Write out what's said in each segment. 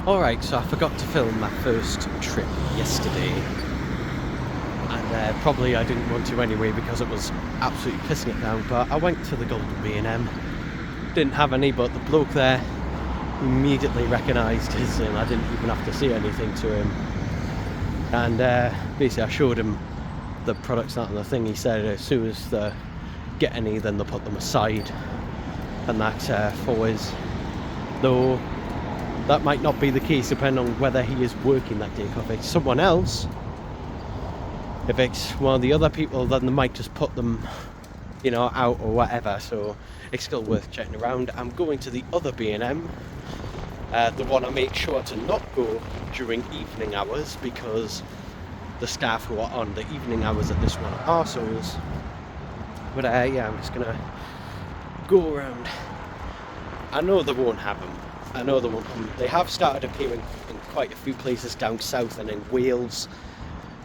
Alright, so I forgot to film my first trip yesterday, and probably I didn't want to anyway because it was absolutely pissing it down, but I went to the Golden B&M, didn't have any, but the bloke there immediately recognised us and I didn't even have to say anything to him. And basically I showed him the products that on the thing. He said as soon as they get any, then they'll put them aside, and that for us, though that might not be the case depending on whether he is working that day. If it's someone else, if it's one of the other people, then they might just put them, you know, out or whatever. So it's still worth checking around. I'm going to the other B&M, the one I made sure to not go during evening hours because the staff who are on the evening hours at this one are arseholes. But yeah, I'm just gonna go around. I know they won't have them. I know they won't come. They have started appearing in quite a few places down south and in Wales.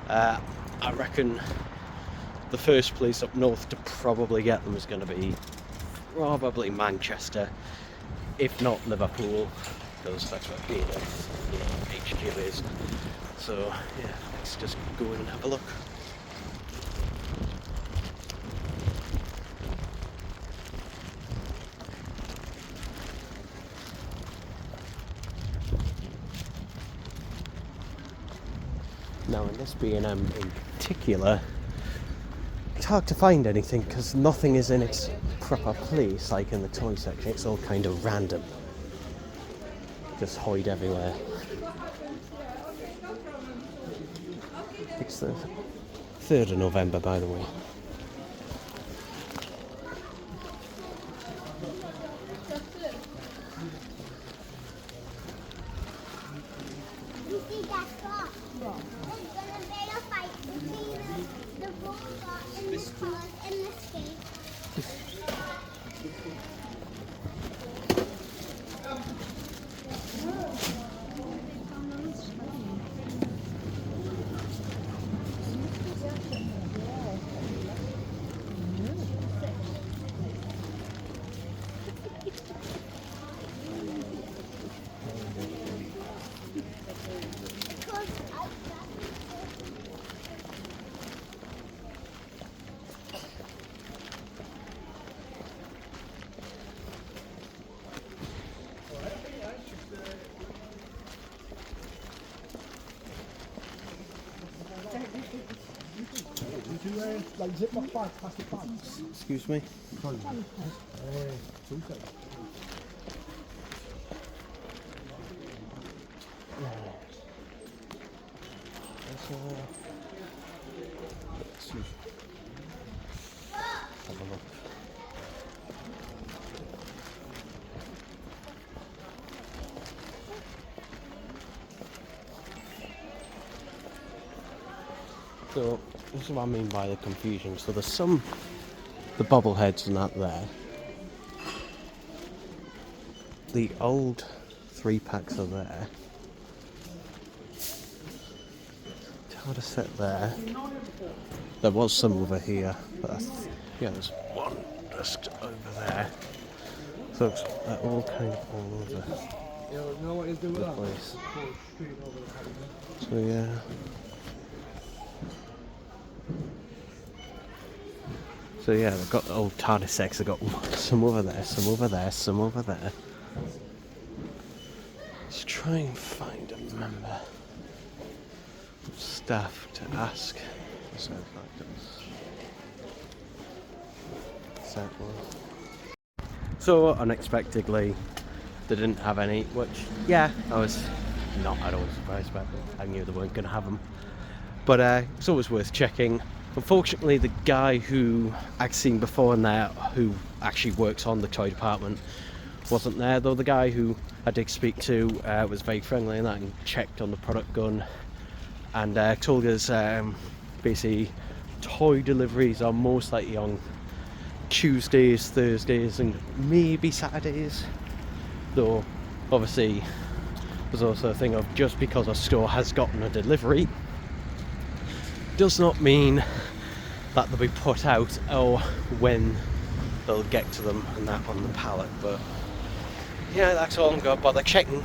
I reckon the first place up north to probably get them is going to be probably Manchester, if not Liverpool, because that's where HQ is. So yeah, let's just go in and have a look. Now in this B&M in particular, it's hard to find anything because nothing is in its proper place, like in the toy section. It's all kind of random, just hide everywhere. It's the 3rd of November, by the way. Like Ziploc bag, plastic bags. Excuse me? Let's have a look. So this is what I mean by the confusion. So there's the bobbleheads and that there. The old 3-packs are there. To sit there. There was some over here, but yeah, there's one just over there. So they're all kind of all over the place. So yeah. So yeah, they've got the old TARDIS sets. They've got some over there, some over there, some over there. Let's try and find a member of staff to ask. So unexpectedly, they didn't have any, which yeah, I was not at all surprised about them. I knew they weren't going to have them, but it's always worth checking. Unfortunately, the guy who I'd seen before in there, who actually works on the toy department, wasn't there, though the guy who I did speak to was very friendly and that, and checked on the product gun and told us basically toy deliveries are most likely on Tuesdays, Thursdays and maybe Saturdays, though obviously there's also a thing of just because a store has gotten a delivery does not mean that they'll be put out or when they'll get to them and that on the pallet. But yeah, that's all I'm going to bother checking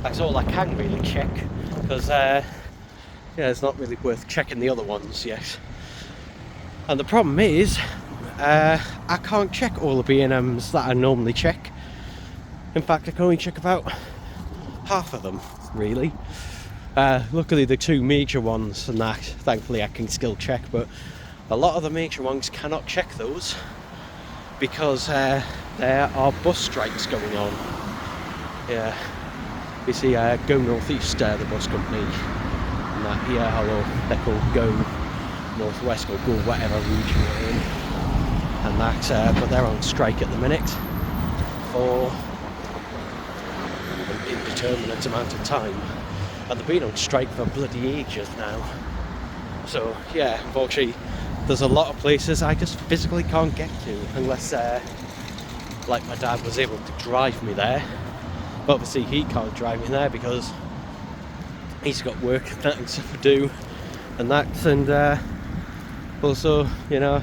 That's all I can really check, because yeah, it's not really worth checking the other ones yet. And the problem is, I can't check all the B&Ms that I normally check. In fact, I can only check about half of them, really. Luckily the two major ones and that, thankfully I can still check, but a lot of the major ones cannot check those because there are bus strikes going on. Yeah, you see Go North East, the bus company, and that here, they're called Go Northwest or Go whatever region you're in, and that, but they're on strike at the minute for an indeterminate amount of time. And they've been on strike for bloody ages now. So yeah, unfortunately, there's a lot of places I just physically can't get to unless, like, my dad was able to drive me there. But obviously he can't drive me there because he's got work and that and stuff to do, and that, and also, you know,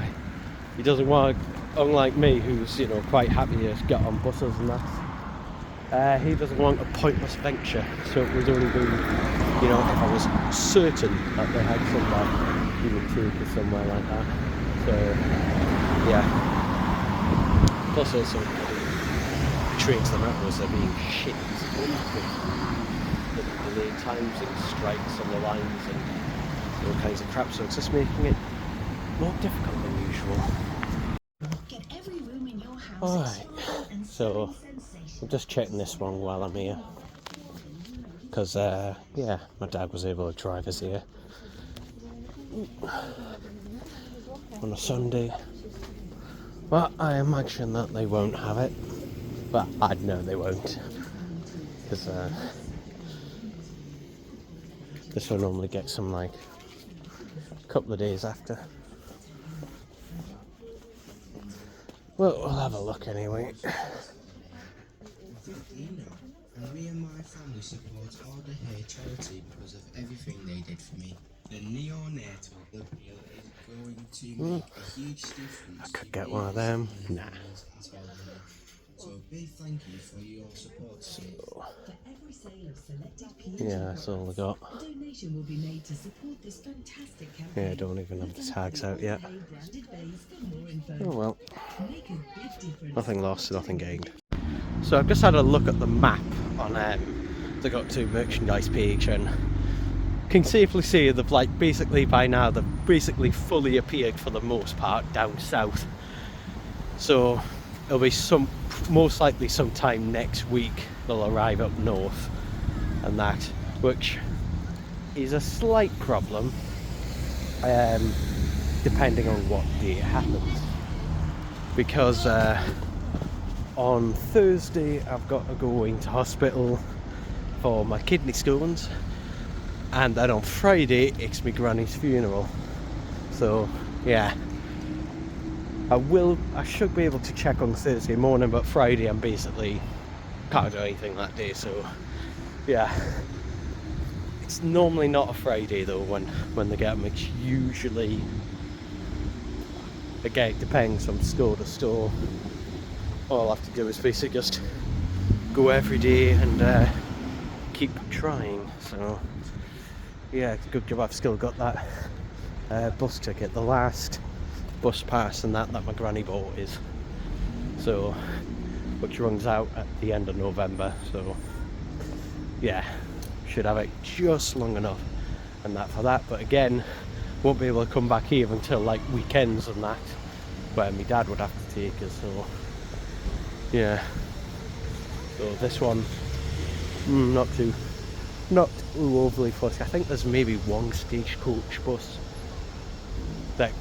he doesn't want, unlike me, who's, you know, quite happy to get on buses and that. He doesn't want a pointless venture, so it was only going, you know, if I was certain that they had somewhere, he would take us somewhere like that. So, yeah. Plus also, the trains and metros are being shit with delayed times and strikes on the lines and all kinds of crap, so it's just making it more difficult than usual. Get every room in your house. Alright, so I'm just checking this one while I'm here, because yeah, my dad was able to drive us here on a Sunday. Well, I imagine that they won't have it, but I'd know they won't, because this will normally get some like a couple of days after. Well, we'll have a look anyway. Me and my family support Order Hair charity because of everything they did for me. The neonatal meal is going to make a huge difference. I could get one of them. Nah. So big thank you for your support. So, For every sale of selected PH yeah, that's all I got. a donation will be made to support this fantastic campaign. Yeah, I don't even have the tags out yet. Branded bays for more info. Oh well. Make a big difference. Nothing lost, nothing gained. So I've just had a look at the map on the Got To merchandise page, and can safely say they've, like, basically by now they've basically fully appeared for the most part down south. So it'll be most likely sometime next week they'll arrive up north, and that, which is a slight problem depending on what day it happens, because on Thursday I've got to go into hospital for my kidney stones, and then on Friday it's my granny's funeral. So yeah, I should be able to check on Thursday morning, but Friday I'm basically can't do anything that day. So yeah, it's normally not a Friday though when they get them. It's usually, again, it depends from store to store. All I have to do is basically just go every day and keep trying. So yeah, it's a good job I've still got that bus ticket, the last bus pass and that my granny bought is, so, which runs out at the end of November. So yeah, should have it just long enough and that for that. But again, won't be able to come back here until like weekends and that, where my dad would have to take us. So yeah, so this one, not too overly fussy. I think there's maybe one stagecoach bus that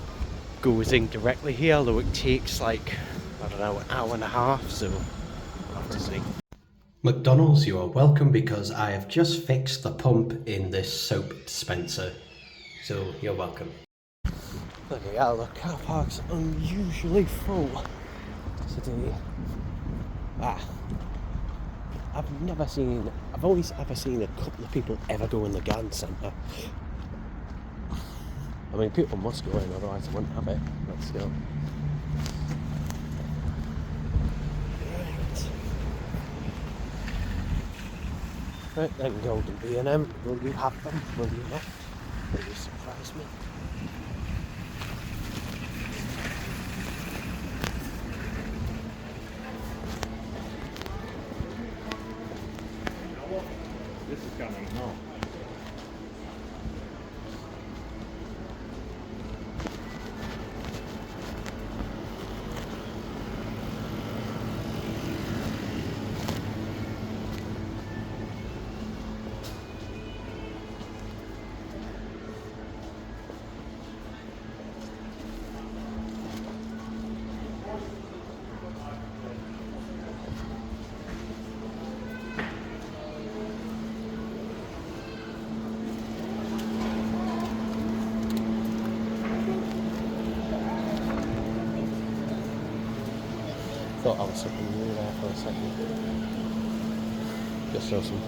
goes in directly here, although it takes like, I don't know, an hour and a half, so we'll have to see. McDonald's, you are welcome, because I have just fixed the pump in this soap dispenser, so you're welcome. Bloody hell, the car park's unusually full today. I've always ever seen a couple of people ever go in the garden centre. I mean, people must go in, otherwise I wouldn't have it. Let's go. Right. Right then, Golden B&M, will you have them? Will you not? Will you surprise me? This is coming, no. Thought I was something new there for a second. Just saw some.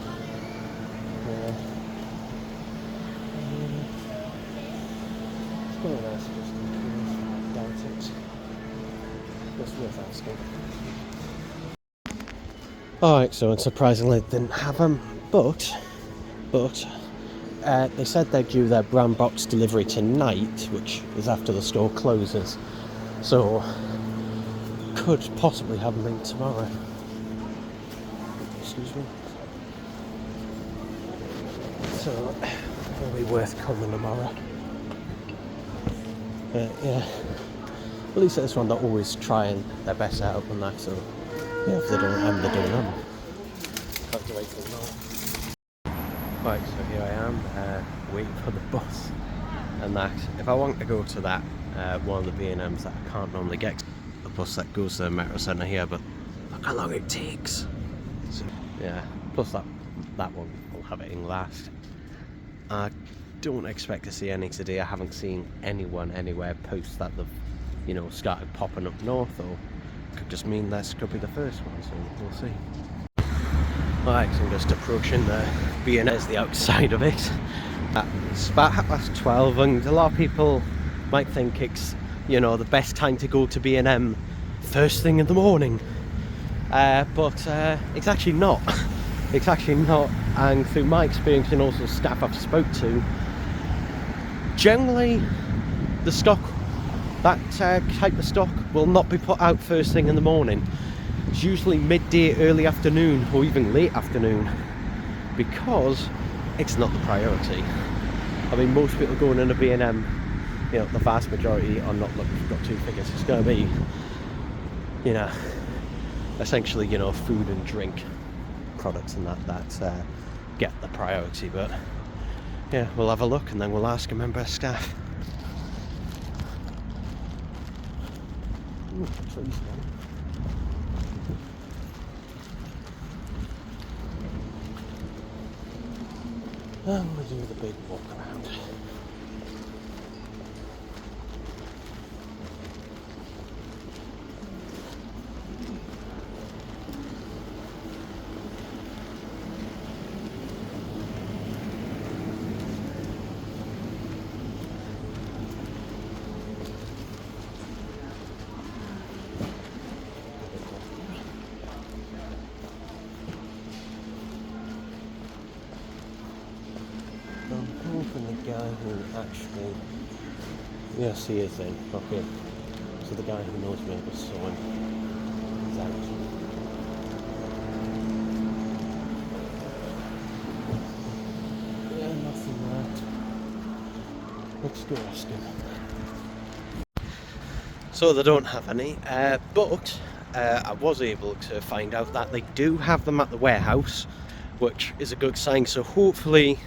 It's quite nice just in case. Doubt it. Just worth asking. Alright, so unsurprisingly they didn't have them, but they said they'd do their brown box delivery tonight, which is after the store closes. So could possibly have them in tomorrow. Excuse me. So it'll be worth coming tomorrow. Yeah. At least at this one they're always trying their best out on that, so yeah, if they don't have them, they don't have them. Have to wait till now. Right, so here I am, waiting for the bus. And that, if I want to go to that, one of the B&Ms that I can't normally get, the bus that goes to the Metro Centre here, but look how long it takes. So, yeah, plus that one will have it in last. I don't expect to see any today. I haven't seen anyone anywhere post that they've, started popping up north, or could just mean this could be the first one, so we'll see. Right, so I'm just approaching the B&M, the outside of it. It's about 12:30, and a lot of people might think it's, the best time to go to B&M first thing in the morning. But it's actually not. It's actually not, and through my experience and also staff I've spoke to, generally the stock, that type of stock will not be put out first thing in the morning. It's usually midday, early afternoon, or even late afternoon, because it's not the priority. I mean, most people going in a B&M, the vast majority are not looking for two figures. It's going to be, essentially, food and drink products and that get the priority. But yeah, we'll have a look and then we'll ask a member of staff. Ooh, trees, man. And we'll do the big walk around. From the guy who actually, yes, he is then. Okay, so the guy who knows me was sewing. He's out. Yeah, nothing there. Let's go ask him. So they don't have any, but I was able to find out that they do have them at the warehouse, which is a good sign. So hopefully,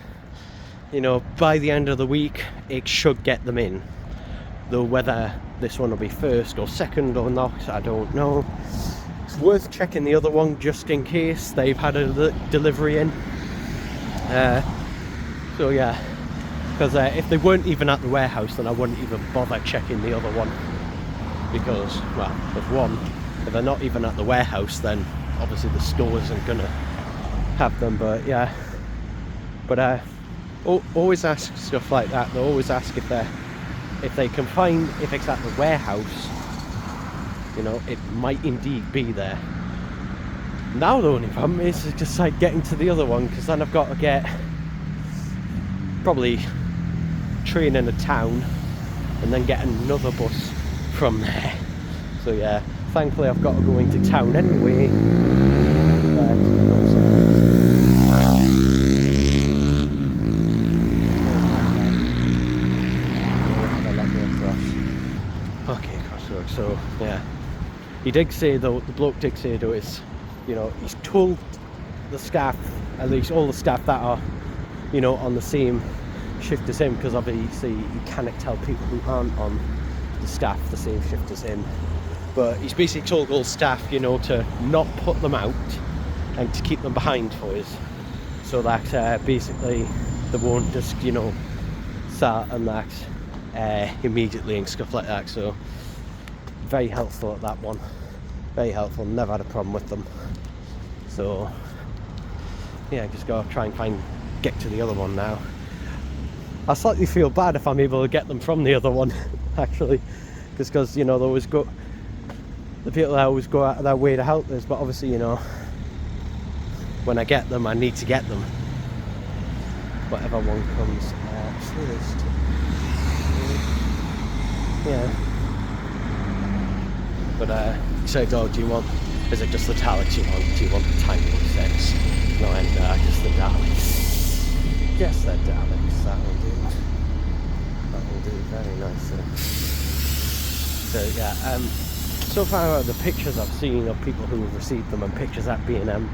by the end of the week it should get them in, though whether this one will be first or second or not, I don't know. It's worth checking the other one just in case they've had a delivery in. So yeah, because if they weren't even at the warehouse, then I wouldn't even bother checking the other one, because, well, if they're not even at the warehouse, then obviously the store isn't gonna have them. But yeah, always ask stuff like that. They'll always ask if they can find if it's at the warehouse. It might indeed be there. Now the only problem is just like getting to the other one, because then I've got to get probably train in a town and then get another bus from there. So yeah, thankfully I've got to go into town anyway. Okay, crossroads. So yeah, he did say though, the bloke did say though, is, you know, he's told the staff, at least all the staff that are, you know, on the same shift as him, because obviously you cannot tell people who aren't on the staff the same shift as him, but he's basically told all staff, you know, to not put them out and to keep them behind for us, so that basically they won't just, you know, start and that immediately and stuff like that. So very helpful at that one, very helpful, never had a problem with them. So yeah, just gotta try and get to the other one now. I slightly feel bad if I'm able to get them from the other one actually, because you know, they always go, the people that always go out of their way to help us, but obviously, you know, when I get them I need to get them, whatever one comes first. Yeah, but he said, oh, do you want, is it just the Daleks you want? Do you want the Time Lord 6? No, and just the Daleks. Yes, they're Daleks, that will do. That will do very nicely. So yeah, so far the pictures I've seen of people who have received them and pictures at B&M,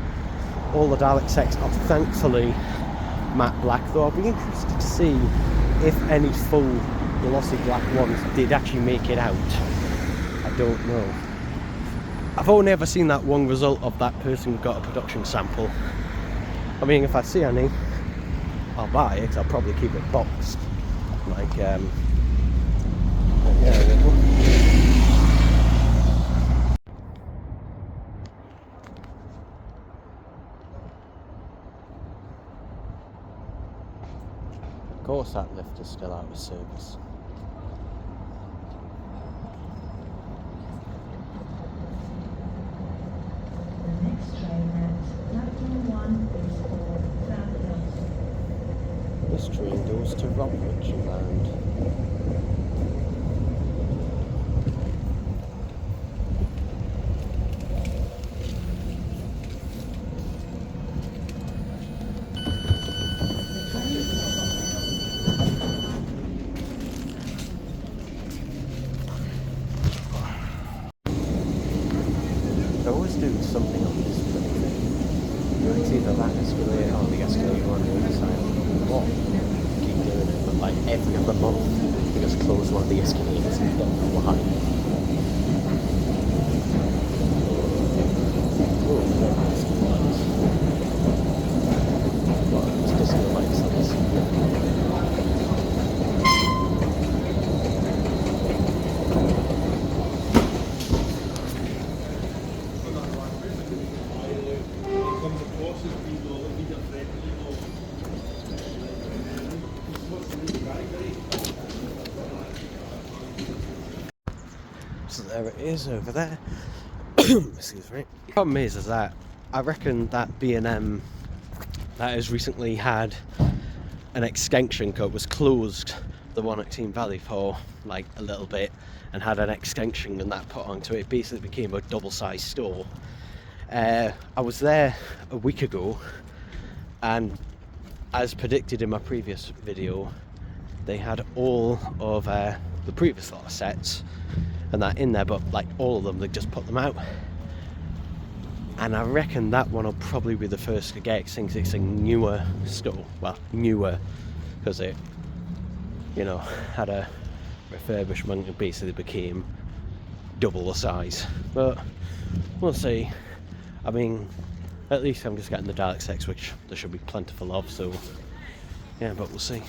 all the Dalek sets are thankfully matte black, though I'll be interested to see if any full glossy black ones did actually make it out. I don't know. I've only ever seen that one result of that person who got a production sample. I mean, if I see any, I'll buy it, because I'll probably keep it boxed. Like, yeah. Of course that lift is still out of service. The next train at platform 1 is for South Hill. This train goes to Robert Land. They're always doing something on this bloody thing. You know, it's either that escalator or the escalator on the other side of the wall. Keep doing it, but like every other month, you just close one of the escalators and don't know why. Oh, disco lights. Well, it's disco lights on this. So there it is over there. Excuse me. The problem is that I reckon that B&M that has recently had an extension code was closed, the one at Team Valley, for like a little bit, and had an extension and that put onto it. It basically became a double-sized store. I was there a week ago, and as predicted in my previous video, they had all of the previous lot of sets and that in there, but like all of them, they just put them out. And I reckon that one will probably be the first to get, since it's a newer store. Well, newer, because it, you know, had a refurbishment and basically became double the size. But we'll see. I mean, at least I'm just getting the Dalek X, which there should be plentiful of, so yeah, but we'll see.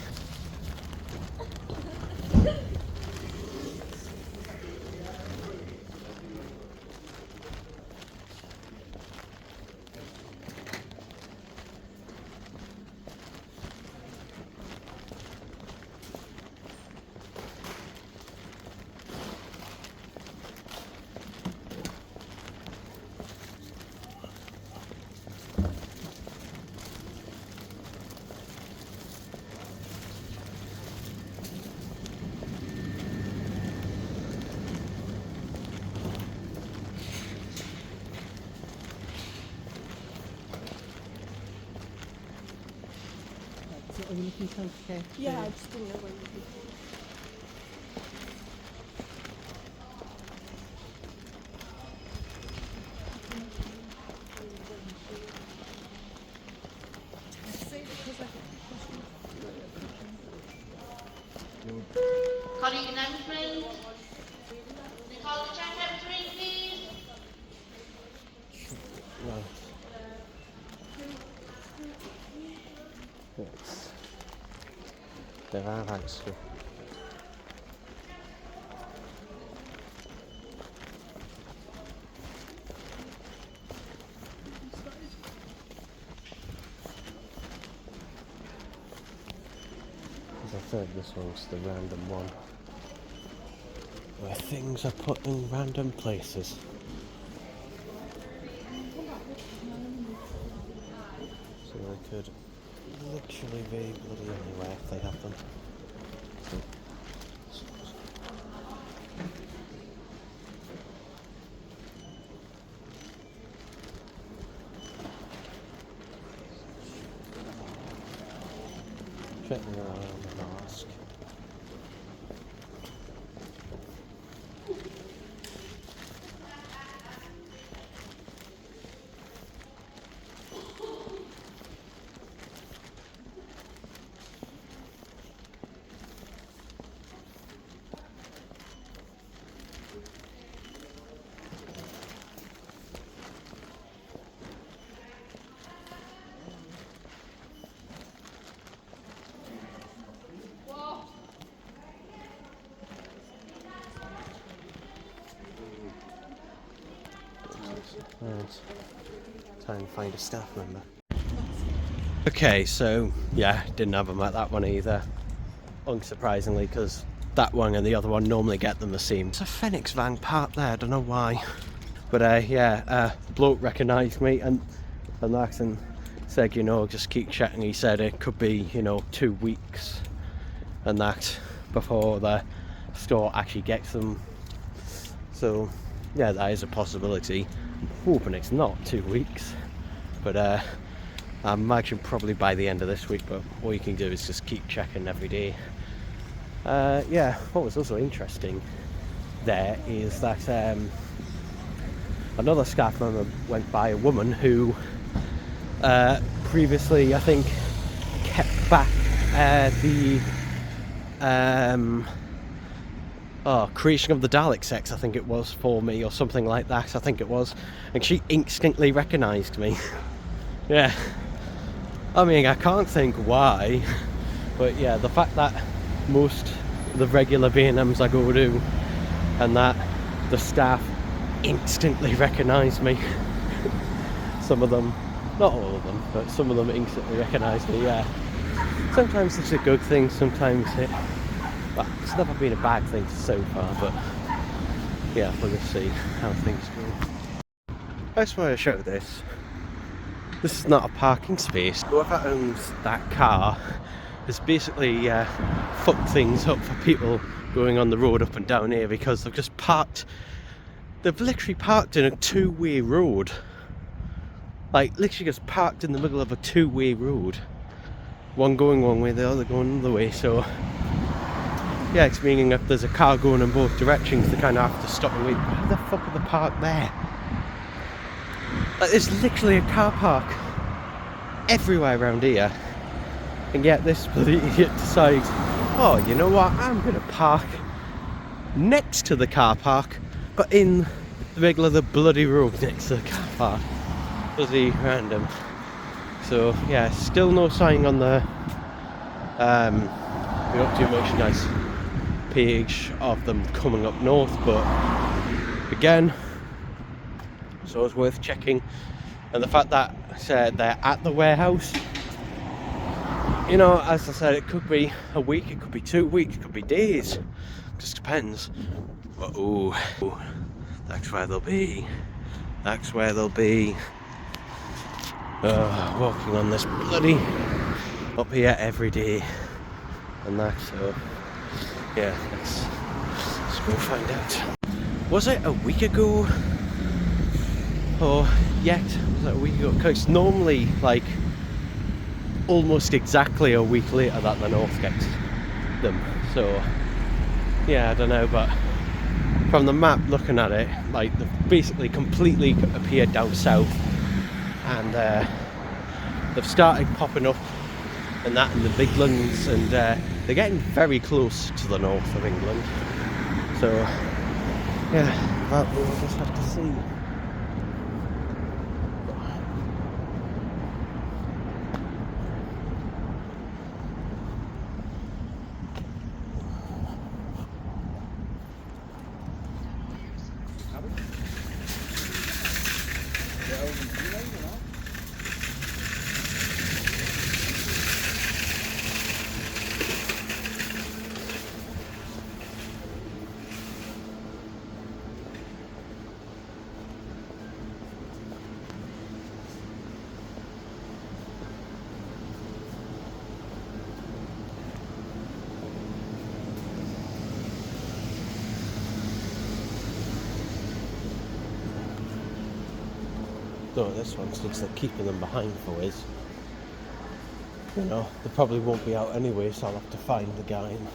Are you looking for healthcare? Yeah, I just didn't know where you were. Colleague announcement. We call the chat up 3, please. Right. Yes. There are actually. As I said, this one's the random one, where things are put in random places. So they could literally be bloody anywhere if they have them. Checking around and ask. Right. Try and find a staff member. Okay, so yeah, didn't have them at that one either. Unsurprisingly, because that one and the other one normally get them the same. It's a Phoenix van parked there, I don't know why. But yeah, bloke recognised me and that and said, you know, just keep checking. He said it could be, you know, 2 weeks and that before the store actually gets them. So yeah, that is a possibility. I'm hoping it's not 2 weeks, but I imagine probably by the end of this week. But all you can do is just keep checking every day. Yeah, what was also interesting there is that another staff member went by, a woman who previously, I think, kept back the creation of the Dalek sex, I think it was, for me, or something like that, I think it was, and she instantly recognised me. Yeah, I mean, I can't think why, but yeah, the fact that most of the regular B&Ms I go to, and that the staff instantly recognised me. Some of them, not all of them, but some of them instantly recognised me, yeah. Sometimes it's a good thing, sometimes well, it's never been a bad thing so far, but yeah, we'll just see how things go. I just want to show this. This is not a parking space. Whoever owns that car has basically fucked things up for people going on the road up and down here, because they've just parked. They've literally parked in a two-way road. Like, literally just parked in the middle of a two-way road. One going one way, the other going the other way, so yeah, it's meaning if there's a car going in both directions, they kind of have to stop and wait. Why the fuck are they parked there? Like, there's literally a car park everywhere around here, and yet this bloody idiot decides, oh, you know what, I'm going to park next to the car park, but in the middle of the bloody road next to the car park. Bloody random. So yeah, still no sign on the Up To Merchandise page of them coming up north, but again, so it's worth checking. And the fact that they're at the warehouse, you know, as I said, it could be a week, it could be 2 weeks, it could be days, just depends. But oh, that's where they'll be. That's where they'll be. Walking on this bloody up here every day and that, so yeah, let's go find out. Was it a week ago or yet? Was it a week ago? Because normally, like, almost exactly a week later that the North gets them. So yeah, I don't know, but from the map looking at it, like they've basically completely appeared down south, and they've started popping up and that in the Midlands, and they're getting very close to the north of England. So yeah, well, we'll just have to see. No, this one looks like keeping them behind for Wiz. You know, they probably won't be out anyway, so I'll have to find the guy and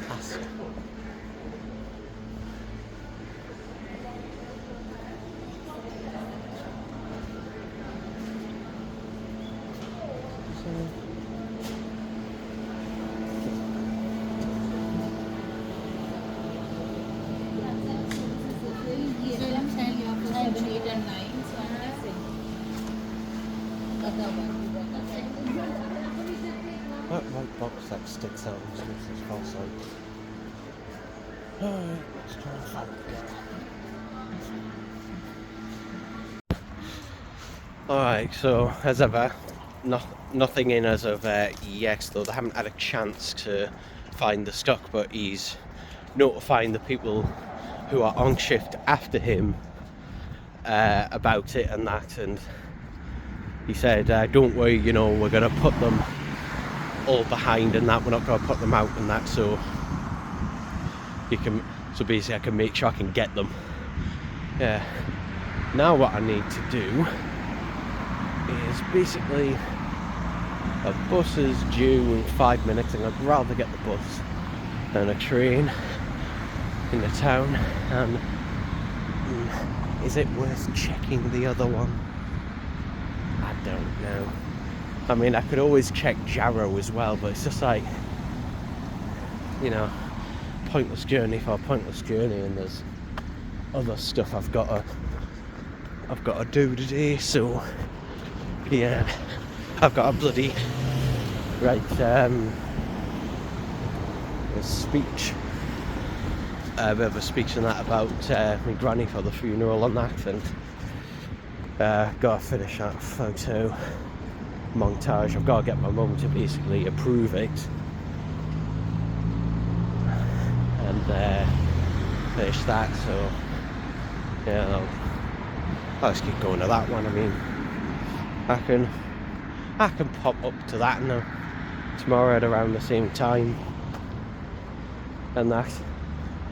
ask. That white box that sticks out and makes this false light. Alright, let's try and find it. Alright, so as ever, nothing in as of yet, though they haven't had a chance to find the stock, but he's notifying the people who are on shift after him about it and that, and he said, don't worry, you know, we're going to put them all behind and that, we're not going to put them out and that, so basically I can make sure I can get them. Yeah. Now what I need to do is basically, a bus is due in 5 minutes, and I'd rather get the bus than a train in the town. And is it worth checking the other one? I don't know. I mean, I could always check Jarrow as well, but it's just like, you know, pointless journey for a pointless journey, and there's other stuff I've got to do today. So yeah, I've got a bloody a speech, a bit of a speech and that about my granny for the funeral and that, and got to finish that photo montage. I've got to get my mum to basically approve it and finish that. So yeah, I'll just keep going to that one. I mean, I can pop up to that now tomorrow at around the same time, and that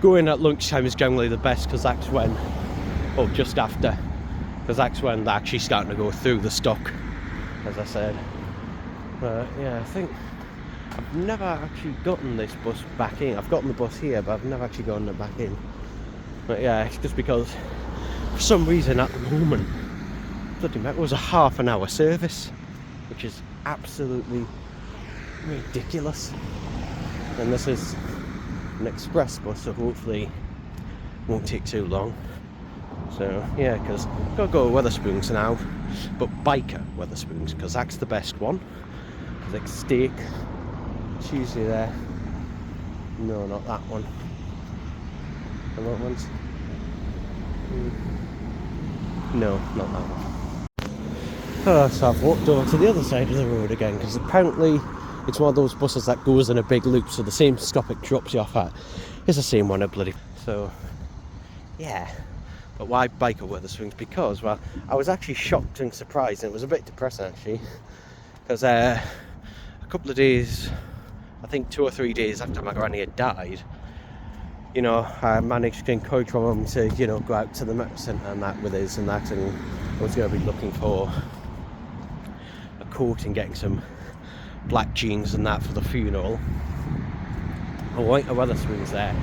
going at lunchtime is generally the best, because that's when, or just after, because that's when they're actually starting to go through the stock, as I said. But yeah, I think I've never actually gotten this bus back in. I've gotten the bus here, but I've never actually gotten it back in. But yeah, it's just because for some reason at the moment, bloody hell, it was a half-an-hour service, which is absolutely ridiculous. And this is an express bus, so hopefully it won't take too long. So yeah, because I've got to go to Wetherspoons now, but biker Wetherspoons, because that's the best one. Because like steak, it's usually there. No, not that one. The what ones? No, not that one. Oh, so I've walked over to the other side of the road again, because apparently it's one of those buses that goes in a big loop, so the same stop it drops you off at is the same one at bloody. So yeah, but why biker Wetherspoons? Because, well, I was actually shocked and surprised, and it was a bit depressing actually, because a couple of days, I think 2 or 3 days after my granny had died, you know, I managed to encourage my mum to, you know, go out to the medical centre and that with us and that, and I was going to be looking for a coat and getting some black jeans and that for the funeral. I went to Wetherspoons there,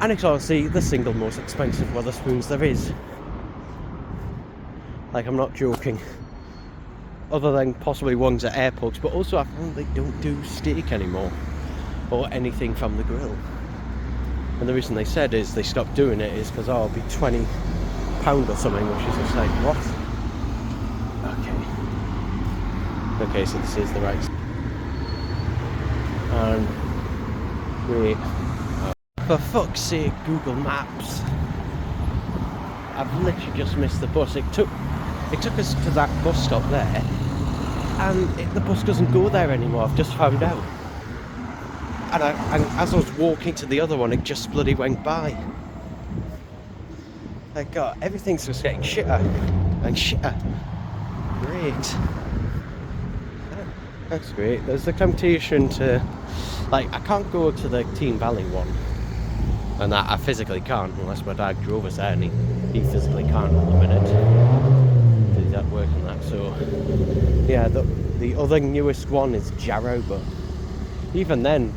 and it's honestly the single most expensive Wetherspoons there is. Like, I'm not joking. Other than possibly ones at airports, but also I found they don't do steak anymore or anything from the grill. And the reason they said is they stopped doing it is because it'll be £20 or something, which is just like, what? Okay, so this is the right. And wait, for fuck's sake, Google Maps. I've literally just missed the bus. It took us to that bus stop there, and the bus doesn't go there anymore. I've just found out. And as I was walking to the other one, it just bloody went by. Like, God, everything's just getting shitter and shitter. Great. That's great. There's the temptation to, like, I can't go to the Team Valley one, and that I physically can't unless my dad drove us there, and he physically can't at the minute. He's at work and that. So yeah, the other newest one is Jarrow, but even then,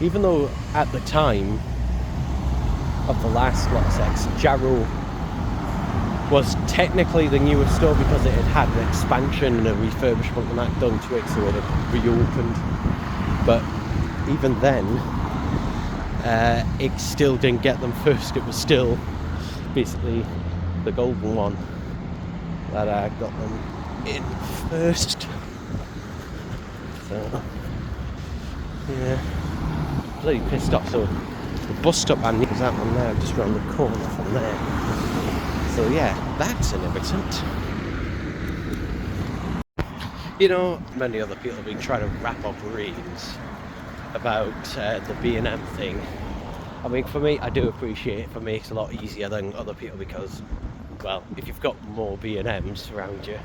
even though at the time of the last Lots X, Jarrow was technically the newest store because it had an expansion and a refurbishment and that done to it, so it had reopened. But even then, it still didn't get them first. It was still basically the golden one that got them in first. So yeah, bloody pissed off. So the bus stop I need is that one there, just round the corner from there. So yeah, that's an irritant. You know, many other people have been trying to wrap up reins about the B&M thing. I mean, for me, I do appreciate it. For me, it's a lot easier than other people because, well, if you've got more B&Ms around you,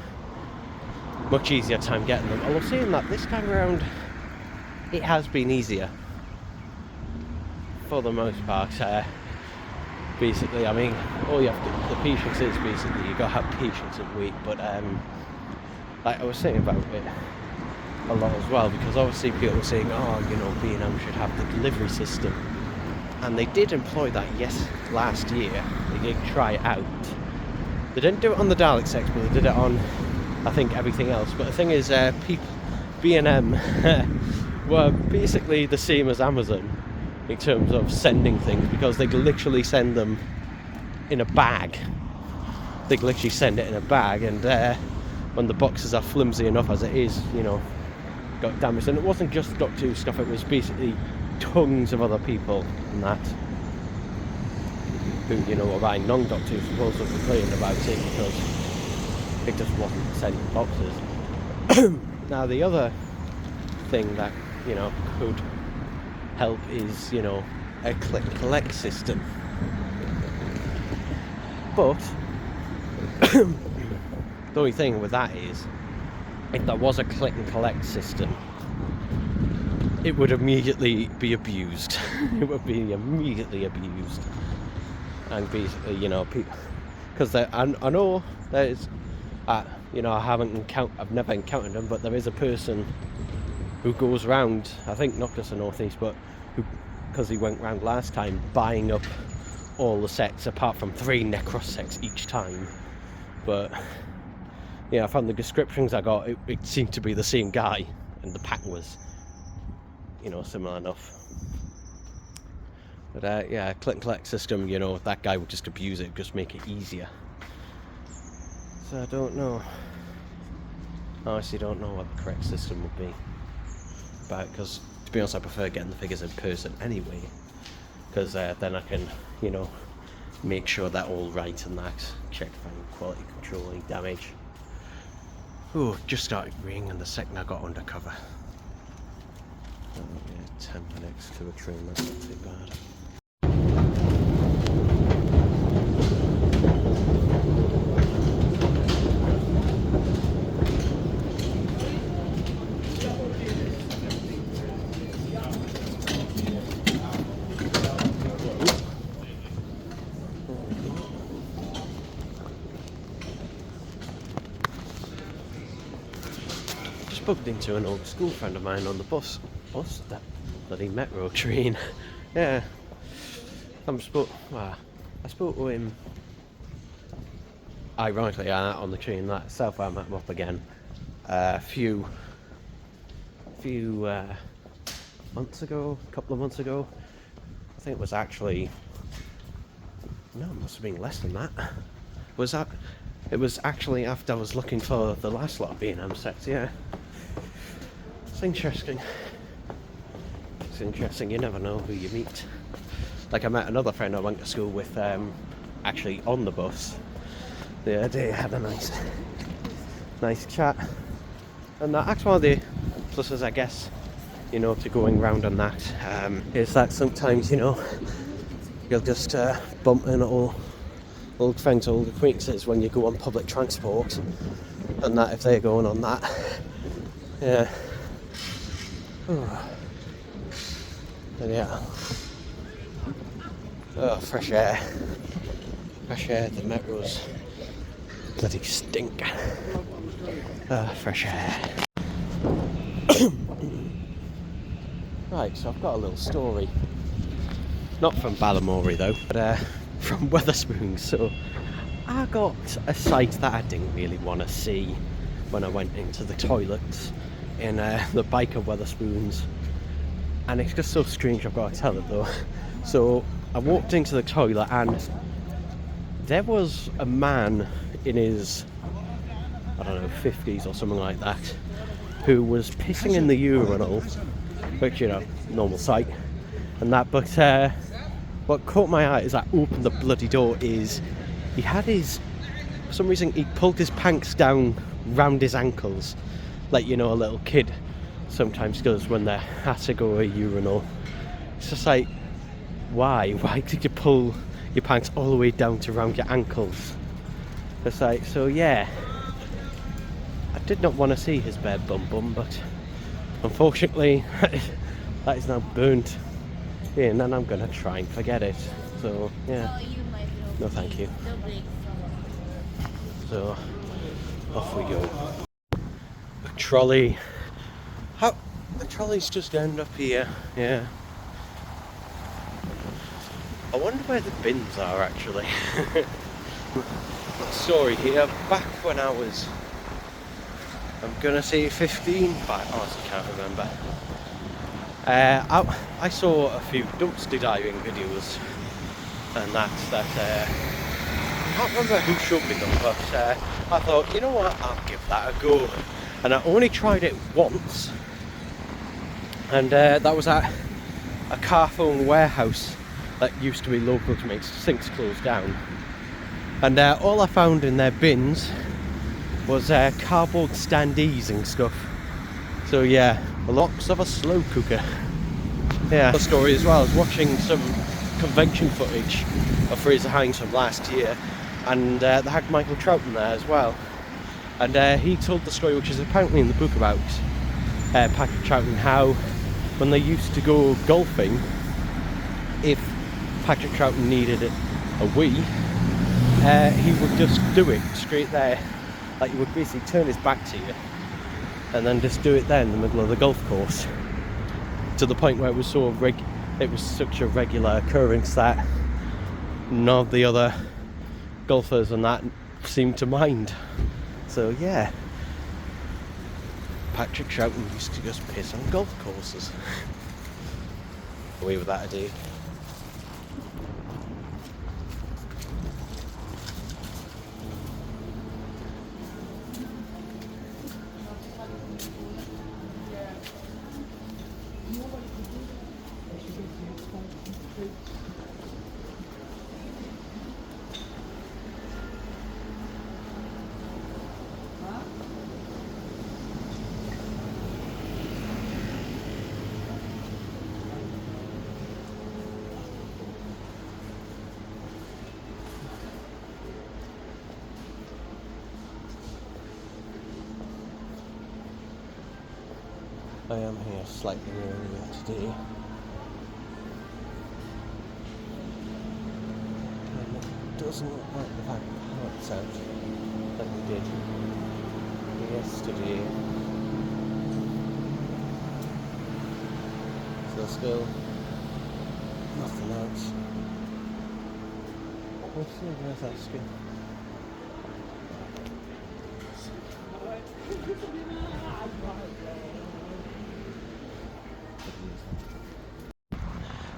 much easier time getting them. Although saying that, this time around, it has been easier. For the most part. Basically, I mean, all you have to, the patience is basically, you gotta have patience and wait, but like I was saying about it a lot as well, because obviously people were saying, oh, you know, B&M should have the delivery system, and they did employ that, yes, last year. They did try it out. They didn't do it on the Daleks X, but they did it on, I think, everything else. But the thing is, B&M were basically the same as Amazon in terms of sending things, because they literally send them in a bag. They literally send it in a bag, and when the boxes are flimsy enough as it is, you know, got damaged. And it wasn't just Doctor Who stuff, it was basically tons of other people and that who, you know, were buying non-Doctor Who supposedly complaining about it because it just wasn't sending boxes. Now the other thing that, you know, could help is, you know, a click and collect system. But the only thing with that is, if there was a click and collect system, it would immediately be abused. It would be immediately abused. And basically, you know, people, because I know there's, you know, I've never encountered them, but there is a person who goes around, I think not just the northeast, but who, because he went round last time, buying up all the sets apart from 3 Necros sets each time. But yeah, from the descriptions I got, it seemed to be the same guy, and the pack was, you know, similar enough. But yeah, click and collect system, you know, that guy would just abuse it, just make it easier. So I don't know. I honestly don't know what the correct system would be. But because, to be honest, I prefer getting the figures in person anyway, because then I can, you know, make sure they're all right and that, check for any quality control, any damage. Oh, just started raining, and the second I got undercover. Oh yeah, 10 minutes to a train, that's not too bad. just bumped into an old school friend of mine on the bus. That bloody metro train. Yeah. I spoke to him, ironically, on the train that South. I met him up again a few months ago, a couple of months ago. I think it was actually, no, it must have been less than that. It was actually after I was looking for the last lot of B&M sets. Yeah, it's interesting. It's interesting. You never know who you meet. Like, I met another friend I went to school with, actually on the bus the other day. Had a nice chat, and that's one of the pluses, I guess, you know, to going round on that, is that sometimes, you know, you'll just bump into old friends, old acquaintances when you go on public transport, and that if they're going on that. Yeah. And yeah. Oh, fresh air. Fresh air, the metros bloody stink. Fresh air. Right, so I've got a little story. Not from Balamory though, but from Wetherspoons. So I got a sight that I didn't really want to see when I went into the toilets in the biker Wetherspoons. And it's just so strange, I've got to tell it though. So I walked into the toilet and there was a man in his, I don't know, 50s or something like that, who was pissing in the urinal, which, you know, normal sight and that, but what caught my eye as I opened the bloody door is he had his, for some reason he pulled his pants down round his ankles, like, you know, a little kid sometimes does when they have to go to a urinal. It's just like, why did you pull your pants all the way down to around your ankles? It's like, so yeah, I did not want to see his bare bum, but unfortunately that is now burnt in and I'm gonna try and forget it. So yeah, no thank you. So off we go. The trolley. How the trolley's just end up here. Yeah. I wonder where the bins are actually. Story here. Back when I was, I'm gonna say 15, but I honestly can't remember. I saw a few dumpster diving videos and that I can't remember who showed me them, but I thought, you know what, I'll give that a go. And I only tried it once, and that was at a Carphone warehouse that used to be local to me, since closed down. And all I found in their bins was cardboard standees and stuff. So yeah, the locks of a slow cooker. Yeah, the story as well. I was watching some convention footage of Fraser Hines from last year, and they had Michael Troughton there as well. And he told the story, which is apparently in the book, about Patrick Troughton, how when they used to go golfing, if Patrick Troughton needed a wee, he would just do it straight there. Like, he would basically turn his back to you and then just do it there in the middle of the golf course, to the point where it was such a regular occurrence that none of the other golfers and that seemed to mind. So yeah, Patrick Troughton used to just piss on golf courses. Away with that idea. I am here slightly earlier today. And it doesn't look like the back parts out like we did yesterday. but still nothing else. Let's see, where's that skin?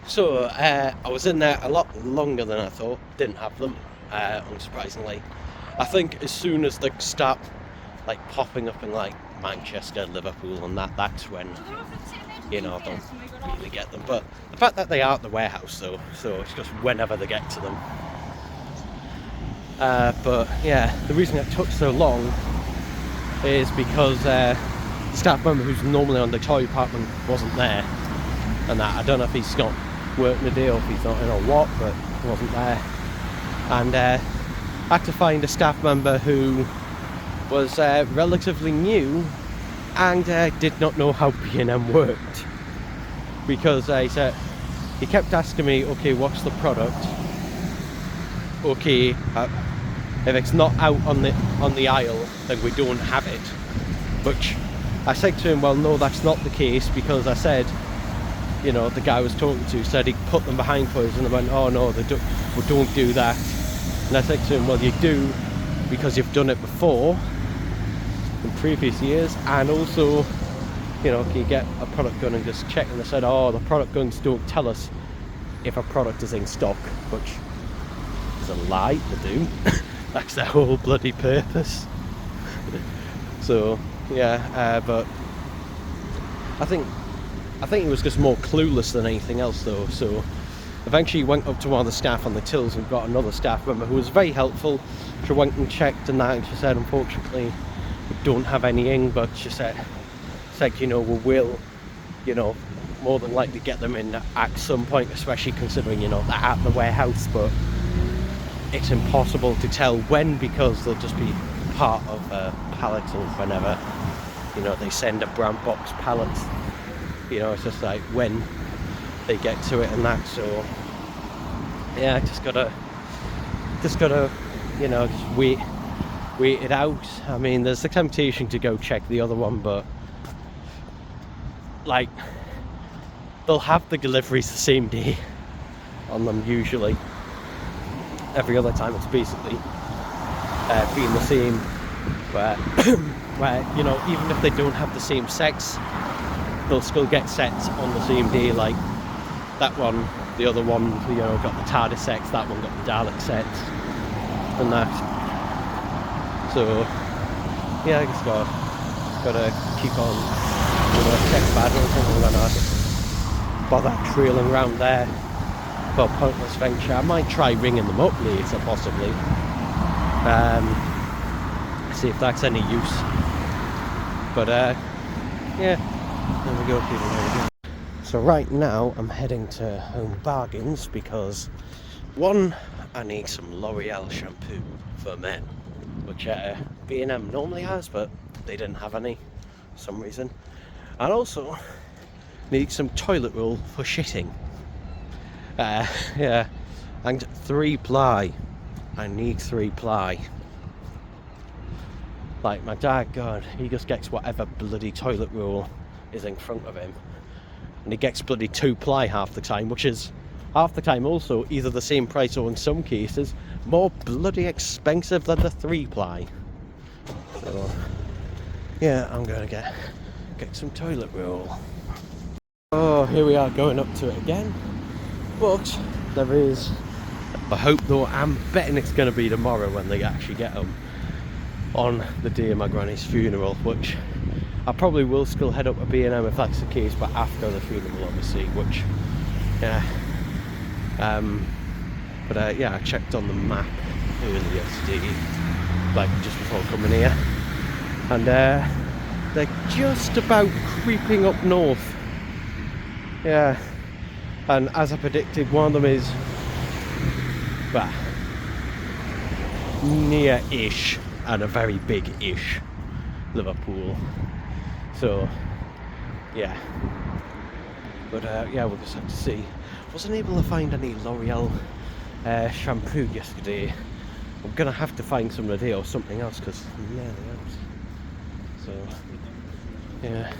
So I was in there a lot longer than I thought. Didn't have them, unsurprisingly. I think as soon as they start like popping up in like Manchester, Liverpool, and that's when, you know, I don't really get them. But the fact that they are at the warehouse, though, so it's just whenever they get to them. But yeah, the reason it took so long is because the staff member who's normally on the toy department wasn't there, and that I don't know if he's not working the day or if he's not in or what, but he wasn't there. And I had to find a staff member who was relatively new and did not know how B&M worked, because he kept asking me, okay, what's the product? Okay, if it's not out on the aisle, then we don't have it. Which I said to him, well, no, that's not the case, because I said, you know, the guy I was talking to said he'd put them behind for us, and they went, oh no, we don't do that. And I said to him, well, you do, because you've done it before in previous years, and also, you know, can you get a product gun and just check? And they said, oh, the product guns don't tell us if a product is in stock, which is a lie, they do. That's their whole bloody purpose. So yeah, but I think he was just more clueless than anything else, though. So eventually he went up to one of the staff on the tills and got another staff member who was very helpful. She went and checked and that, and she said, unfortunately, we don't have any in, but she said, you know, we will, you know, more than likely get them in at some point, especially considering, you know, they're at the warehouse, but it's impossible to tell when, because they'll just be part of pallets or whenever, you know, they send a brown box pallet. You know, it's just like when they get to it and that. So yeah, just gotta, you know, just wait it out. I mean, there's the temptation to go check the other one, but like, they'll have the deliveries the same day on them usually. Every other time it's basically being the same, where, you know, even if they don't have the same sex, they'll still get sets on the same day. Like that one, the other one, you know, got the TARDIS sets, that one got the Dalek sets, and that. So yeah, I just gotta keep on, you know, check bad. I don't think we're gonna bother trailing around there for a pointless venture. I might try ringing them up later, possibly. See if that's any use. But yeah, there we go, people. There we go. So right now I'm heading to Home Bargains because, one, I need some L'Oreal shampoo for men, which B&M normally has, but they didn't have any for some reason. And also need some toilet roll for shitting. Yeah, and 3-ply. I need 3-ply. Like my dad, God, he just gets whatever bloody toilet roll is in front of him, and he gets bloody 2-ply half the time, which is half the time also either the same price or in some cases more bloody expensive than the 3-ply. So yeah, I'm gonna get some toilet roll. Oh, here we are going up to it again. But there is a hope, though. I'm betting it's going to be tomorrow when they actually get them, on the day of my granny's funeral, which I probably will still head up to B&M if that's the case, but after the funeral, obviously, which, yeah. But yeah, I checked on the map earlier today, like just before coming here, and they're just about creeping up north. Yeah. And as I predicted, one of them is, well, near-ish and a very big-ish Liverpool. So, yeah. But yeah, we'll just have to see. Wasn't able to find any L'Oreal shampoo yesterday. I'm gonna have to find some today or something else, because yeah, they aren't. So, yeah.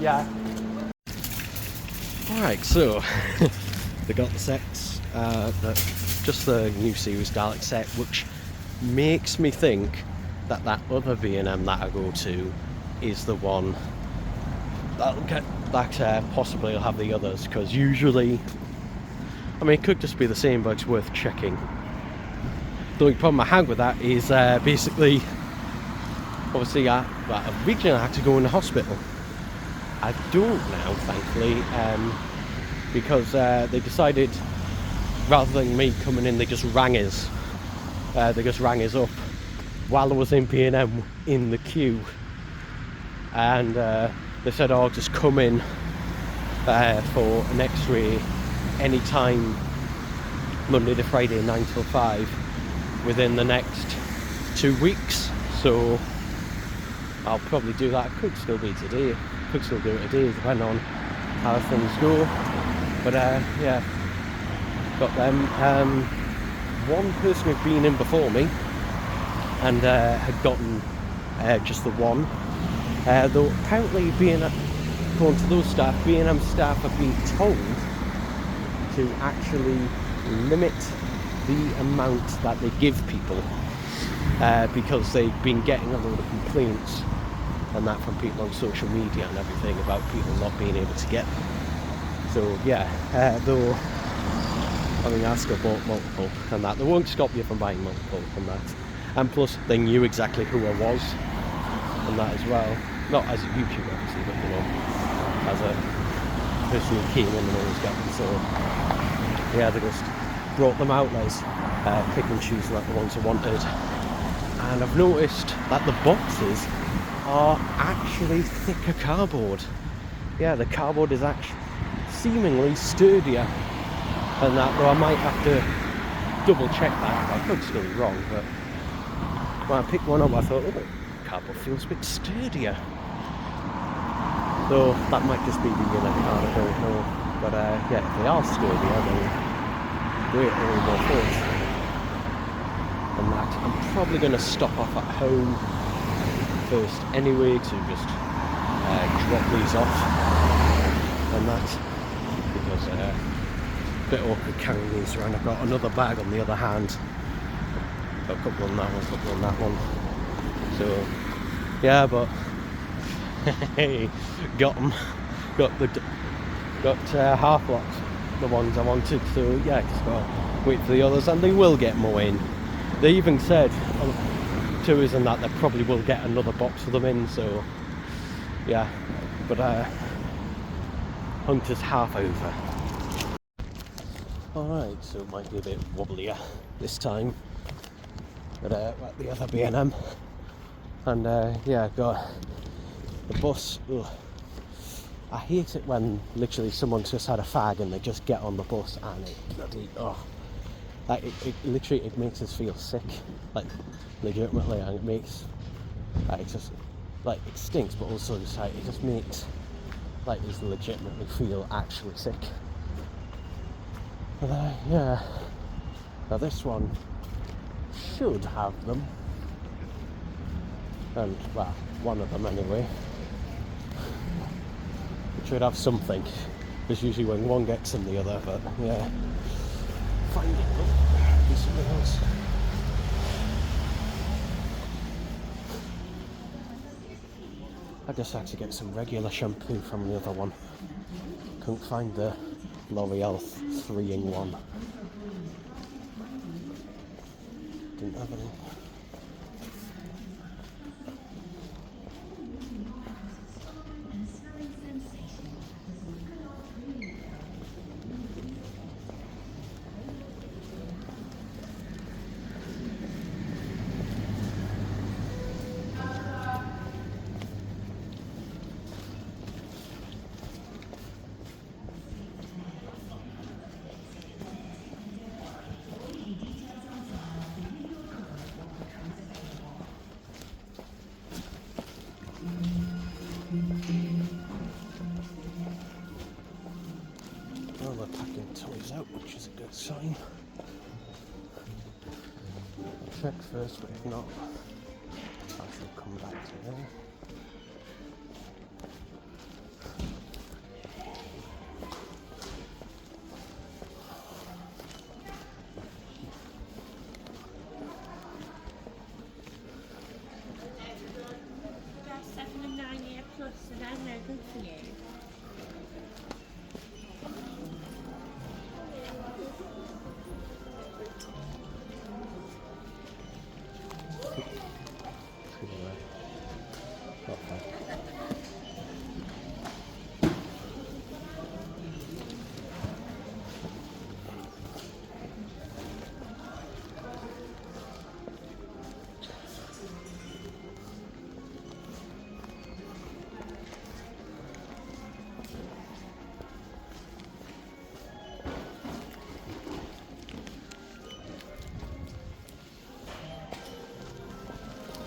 Yeah. Alright, so they got the sets, just the new series Dalek set, which makes me think that that other B&M that I go to is the one that'll get that possibly will have the others, because usually, I mean, it could just be the same, but it's worth checking. The only problem I had with that is basically, obviously, originally I had to go in the hospital. I don't now, thankfully, because they decided, rather than me coming in, they just rang us. They just rang us up while I was in B&M in the queue, and they said, "Oh, just come in for an X-ray anytime Monday to Friday, 9 till 5, within the next 2 weeks." So I'll probably do that. It could still be today. Could still do it today, depending on how things go. But yeah, got them. One person who'd been in before me and had gotten just the one. Though apparently according to those staff, B&M staff have been told to actually limit the amount that they give people, because they've been getting a load of complaints and that from people on social media and everything about people not being able to get them. So yeah, though I mean, I still bought multiple and that. They won't stop you from buying multiple and that. And plus they knew exactly who I was and that as well. Not as a YouTuber obviously, but you know, as a person who came in and always got them. So yeah, they just brought them out, as pick and choose like the ones I wanted. And I've noticed that the boxes are actually thicker cardboard. Yeah, the cardboard is actually seemingly sturdier than that, though I might have to double check that. I could still be wrong, but when I picked one up I thought, oh, cardboard feels a bit sturdier. So that might just be the unit card, I don't know. But yeah, if they are sturdier, then great, a little more force. And that, I'm probably going to stop off at home first anyway to just drop these off and that, because a bit awkward carrying these around. I've got another bag on the other hand, got a couple on that one, a couple on that one, so yeah, but hey, got them, got half lots, the ones I wanted, so yeah, just gotta wait for the others, and they will get more in. They even said to us and that they probably will get another box of them in, so yeah, but hunt is half over. Alright, so it might be a bit wobblier this time, but at the other B&M, and yeah, got the bus. Ugh. I hate it when literally someone's just had a fag and they just get on the bus and it bloody, like it literally, it makes us feel sick, like legitimately, and it makes, like, it just, like, it stinks, but also just like, it just makes, like, us legitimately feel actually sick. But yeah, now this one should have them, and well, one of them anyway. It should have something. It's usually when one gets them, the other, but yeah. Find it, be something else. I just had to get some regular shampoo from the other one. Couldn't find the L'Oreal 3-in-1. Didn't have any. Well, they're packing toys out, which is a good sign. I'll check first, but if not, I shall come back to them. Good for you.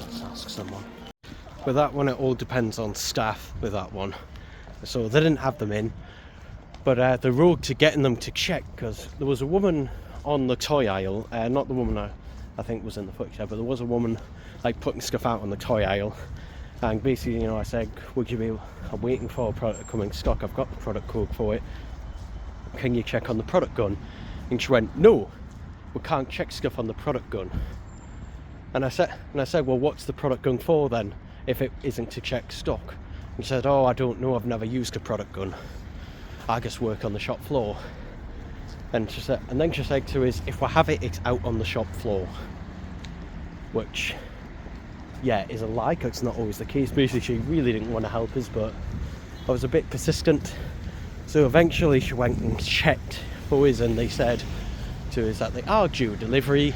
Let's ask someone. With that one, it all depends on staff with that one. So they didn't have them in, but the road to getting them to check, because there was a woman on the toy aisle, not the woman I think was in the footage, but there was a woman like putting stuff out on the toy aisle, and basically, you know, I said, would you be, I'm waiting for a product to come in stock, I've got the product code for it, can you check on the product gun? And she went, no, we can't check stuff on the product gun. And I said, well, what's the product gun for then, if it isn't to check stock? And she said, oh, I don't know, I've never used a product gun, I just work on the shop floor. And she said, and then she said to us, if we have it, it's out on the shop floor. Which, yeah, is a lie, 'cause it's not always the case. Basically, she really didn't want to help us, but I was a bit persistent. So eventually she went and checked for us, and they said to us that they are due delivery,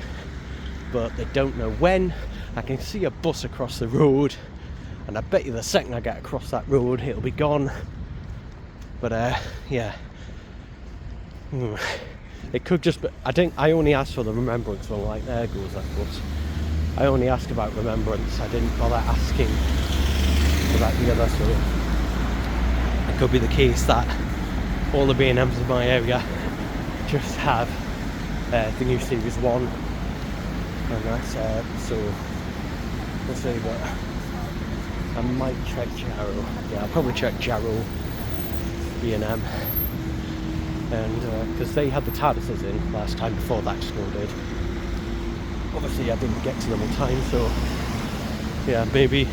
but they don't know when. I can see a bus across the road, and I bet you the second I get across that road, it'll be gone. But yeah. It could just be, I only asked for the remembrance one, like, there goes that bus. I only asked about remembrance, I didn't bother asking about the other, so it could be the case that all the B&Ms in my area just have the new Series 1, and that's so we'll see, but I might check Jarrow. Yeah, I'll probably check Jarrow B&M, and because they had the TARDISes in last time before that store did. Obviously I didn't get to them in time, so yeah, maybe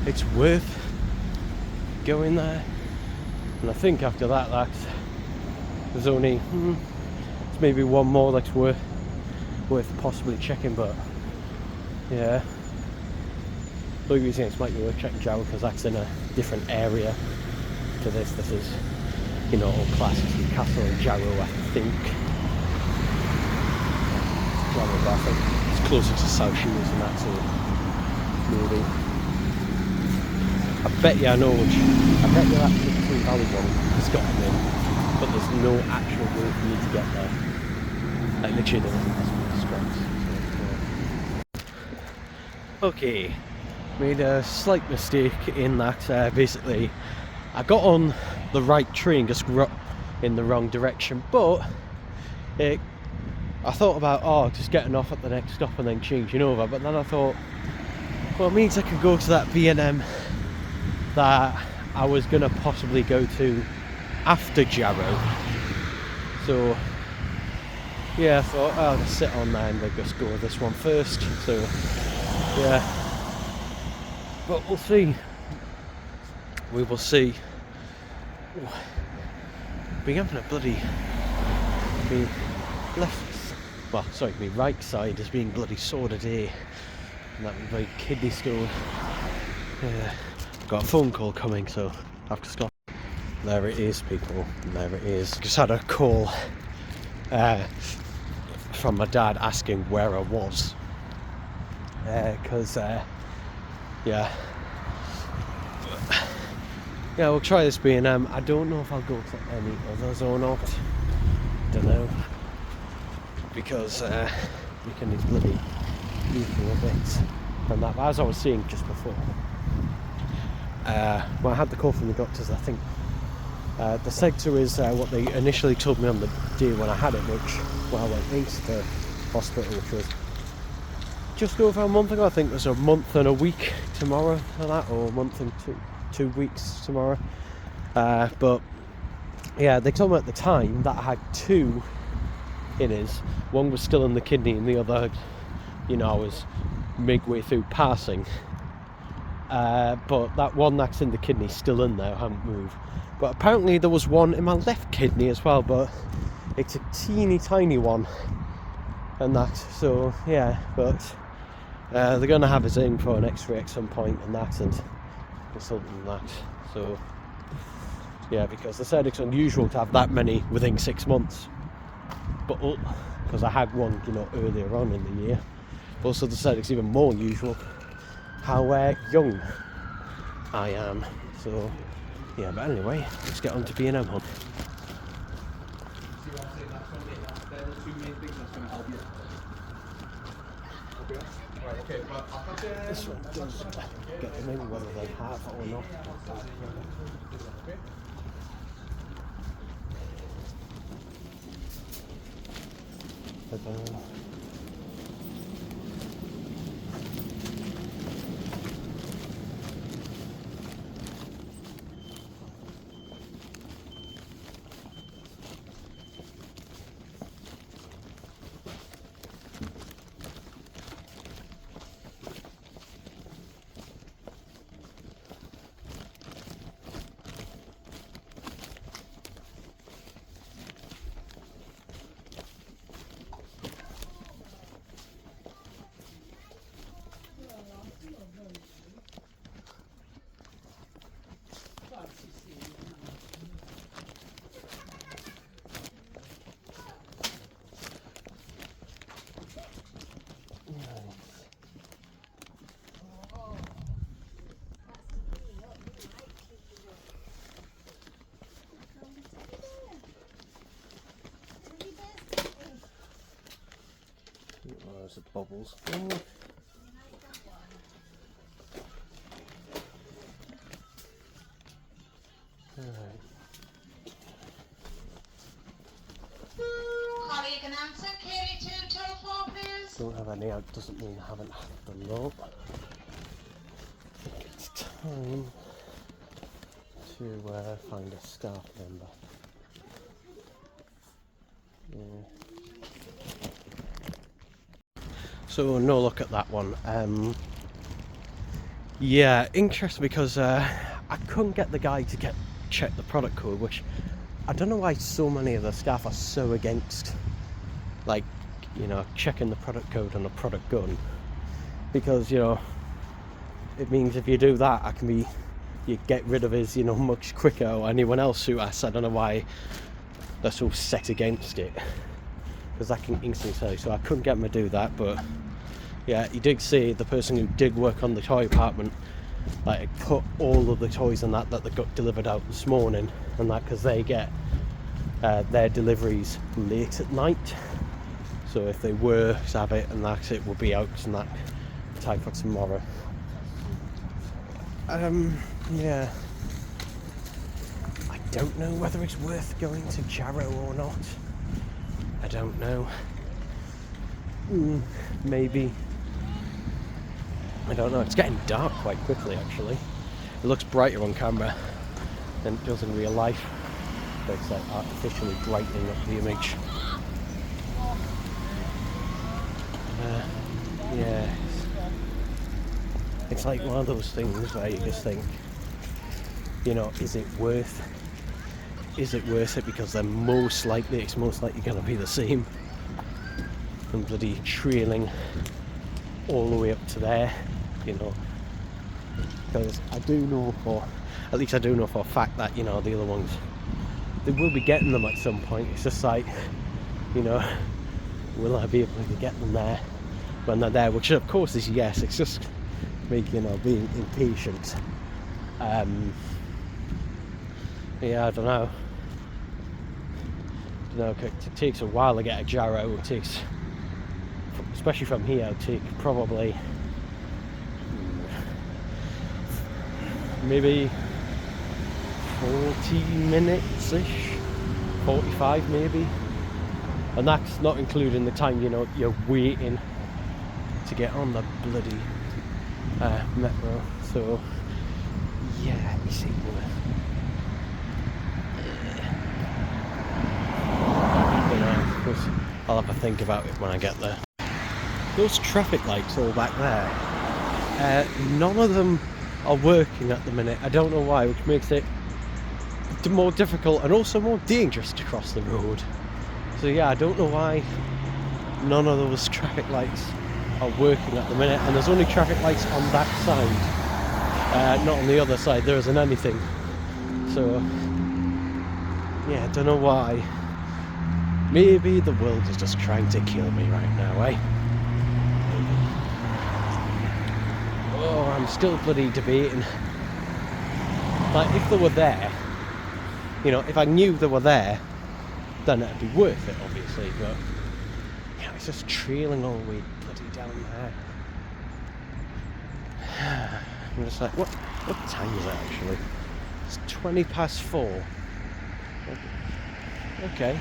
it's worth going there. And I think after that, there's only it's maybe one more that's worth possibly checking, but yeah, the only reason it might be worth checking Jarrow because that's in a different area to this. This is, you know, all classics and Castle and Jarrow, I think. Jarrow, but I think it's closer to South Shields and that, so maybe. I bet you that Pixie Valley one has got them in, but there's no actual way for you to get there. Like literally there isn't as Okay, made a slight mistake in that basically I got on the right train, just in the wrong direction, but I thought about just getting off at the next stop and then changing over, but then I thought, well, it means I could go to that B&M that I was going to possibly go to after Jarrow. So yeah, I thought I'll just sit on there and then just go with this one first. So yeah, but we'll see. We will see. Ooh. Being having a bloody me right side is being bloody sorted here, and that was very kidney stone. Yeah, got a phone call coming, so I have to stop. There it is, people. There it is. Just had a call from my dad asking where I was, because yeah, we'll try this B&M. I don't know if I'll go to any others or not. Don't know, because we can these bloody nuclear bits and that. But as I was saying just before, well, I had the call from the doctors. I think they said to us what they initially told me on the day when I had it, which, well, I went into the hospital, which was just over a month ago. I think it was a month and a week tomorrow or that, or a month and two weeks tomorrow. But yeah, they told me at the time that I had two inners. One was still in the kidney and the other, you know, I was midway through passing. but that one that's in the kidney's still in there, I haven't moved. But apparently there was one in my left kidney as well, but it's a teeny tiny one, and that, so yeah, but they're going to have us in for an x-ray at some point and that, and something and that, so yeah, because they said it's unusual to have that many within 6 months, but because I had one, you know, earlier on in the year. Also they said it's even more usual how young I am, so yeah, but anyway, let's get on to B&M hunt. This one does get them in whether they have or not. There's the bubbles. Holly, you can answer. Carry 224, please. Don't have any out doesn't mean I haven't had the lot. It's time to find a staff member. Yeah. So no look at that one. Yeah, interesting because I couldn't get the guy to check the product code, which I don't know why so many of the staff are so against, like, you know, checking the product code on a product gun, because, you know, it means if you do that, you get rid of his, you know, much quicker, or anyone else who asks. I don't know why they're so set against it, because I can instantly say. So I couldn't get him to do that, but yeah, he did say the person who did work on the toy department, like, put all of the toys and that they got delivered out this morning, and that because they get their deliveries late at night. So if they were to have it and that, it will be out and that time for tomorrow. Yeah, I don't know whether it's worth going to Jarrow or not. I don't know. Maybe. I don't know. It's getting dark quite quickly, actually. It looks brighter on camera than it does in real life. But it's like artificially brightening up the image. Yeah. It's like one of those things where you just think, you know, is it worth it, because it's most likely going to be the same, and bloody trailing all the way up to there, you know, because I do know for a fact that, you know, the other ones, they will be getting them at some point. It's just like, you know, will I be able to get them there when they're there, which of course is yes. It's just me, you know, being impatient. Yeah, I don't know. It takes a while to get a Jarrow. It takes, especially from here, it'll take probably maybe 40 minutes-ish, 45 maybe, and that's not including the time, you know, you're waiting to get on the bloody metro. So yeah, is it worth? You know, because I'll have a think about it when I get there. Those traffic lights all back there, none of them are working at the minute. I don't know why, which makes it more difficult and also more dangerous to cross the road. So yeah, I don't know why none of those traffic lights are working at the minute, and there's only traffic lights on that side, not on the other side. There isn't anything. So yeah, I don't know why. Maybe the world is just trying to kill me right now, eh? Oh, I'm still bloody debating. Like, if they were there, you know, if I knew they were there, then it'd be worth it, obviously, but yeah, it's just trailing all the way bloody down there. I'm just like, what time is it actually? It's 4:20. Okay.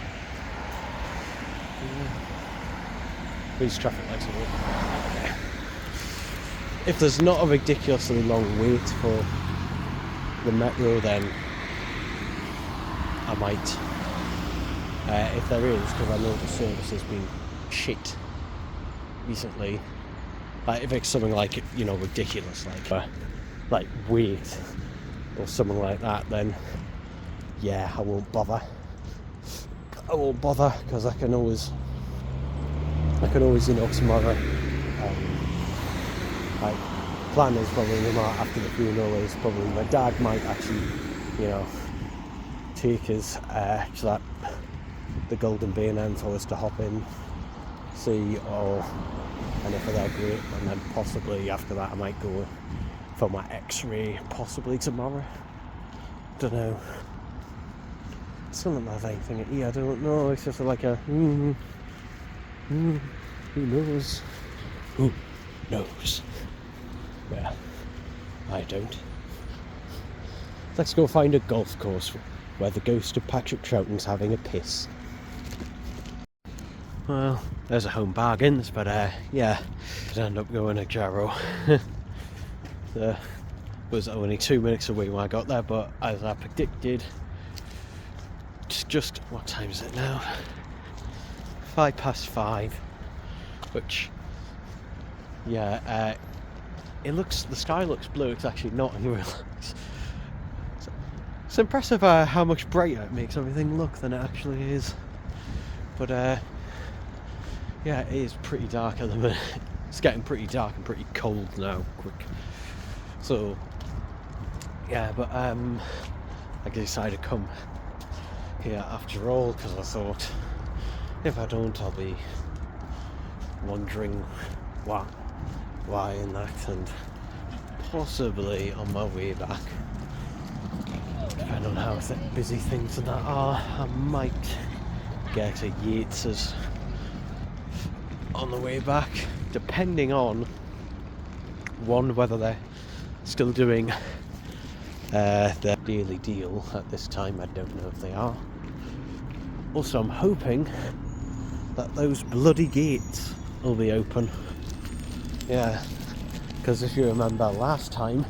These traffic lights are working. Okay. If there's not a ridiculously long wait for the metro, then I might. If there is, because I know the service has been shit recently. Like, if it's something like, you know, ridiculous, like wait or something like that, then yeah, I won't bother. Because I can always, you know, tomorrow. Like, plan is probably after the funeral is probably my dad might actually, you know, take us to the Golden B&M for us to hop in, see, and if they're great, and then possibly after that I might go for my X-ray possibly tomorrow. Don't know. Something like that thing. Yeah, I don't know. It's just like a who knows? Who knows? Well, I don't. Let's go find a golf course where the ghost of Patrick Troughton's having a piss. Well, there's a home bargains, but yeah, I'd end up going to Jarrow. Was only 2 minutes away when I got there, but as I predicted, it's just, what time is it now? 5:05, which, yeah, the sky looks blue. It's actually not in real life. It's impressive how much brighter it makes everything look than it actually is. But yeah, it is pretty dark at the minute. It's getting pretty dark and pretty cold now, quick. So yeah, but I decided to come here after all, because I thought if I don't, I'll be wondering why and that, and possibly on my way back, depending on how busy things and that are, I might get to Yates's on the way back, depending on whether they're still doing their daily deal at this time. I don't know if they are. Also, I'm hoping that those bloody gates will be open. Yeah, because if you remember last time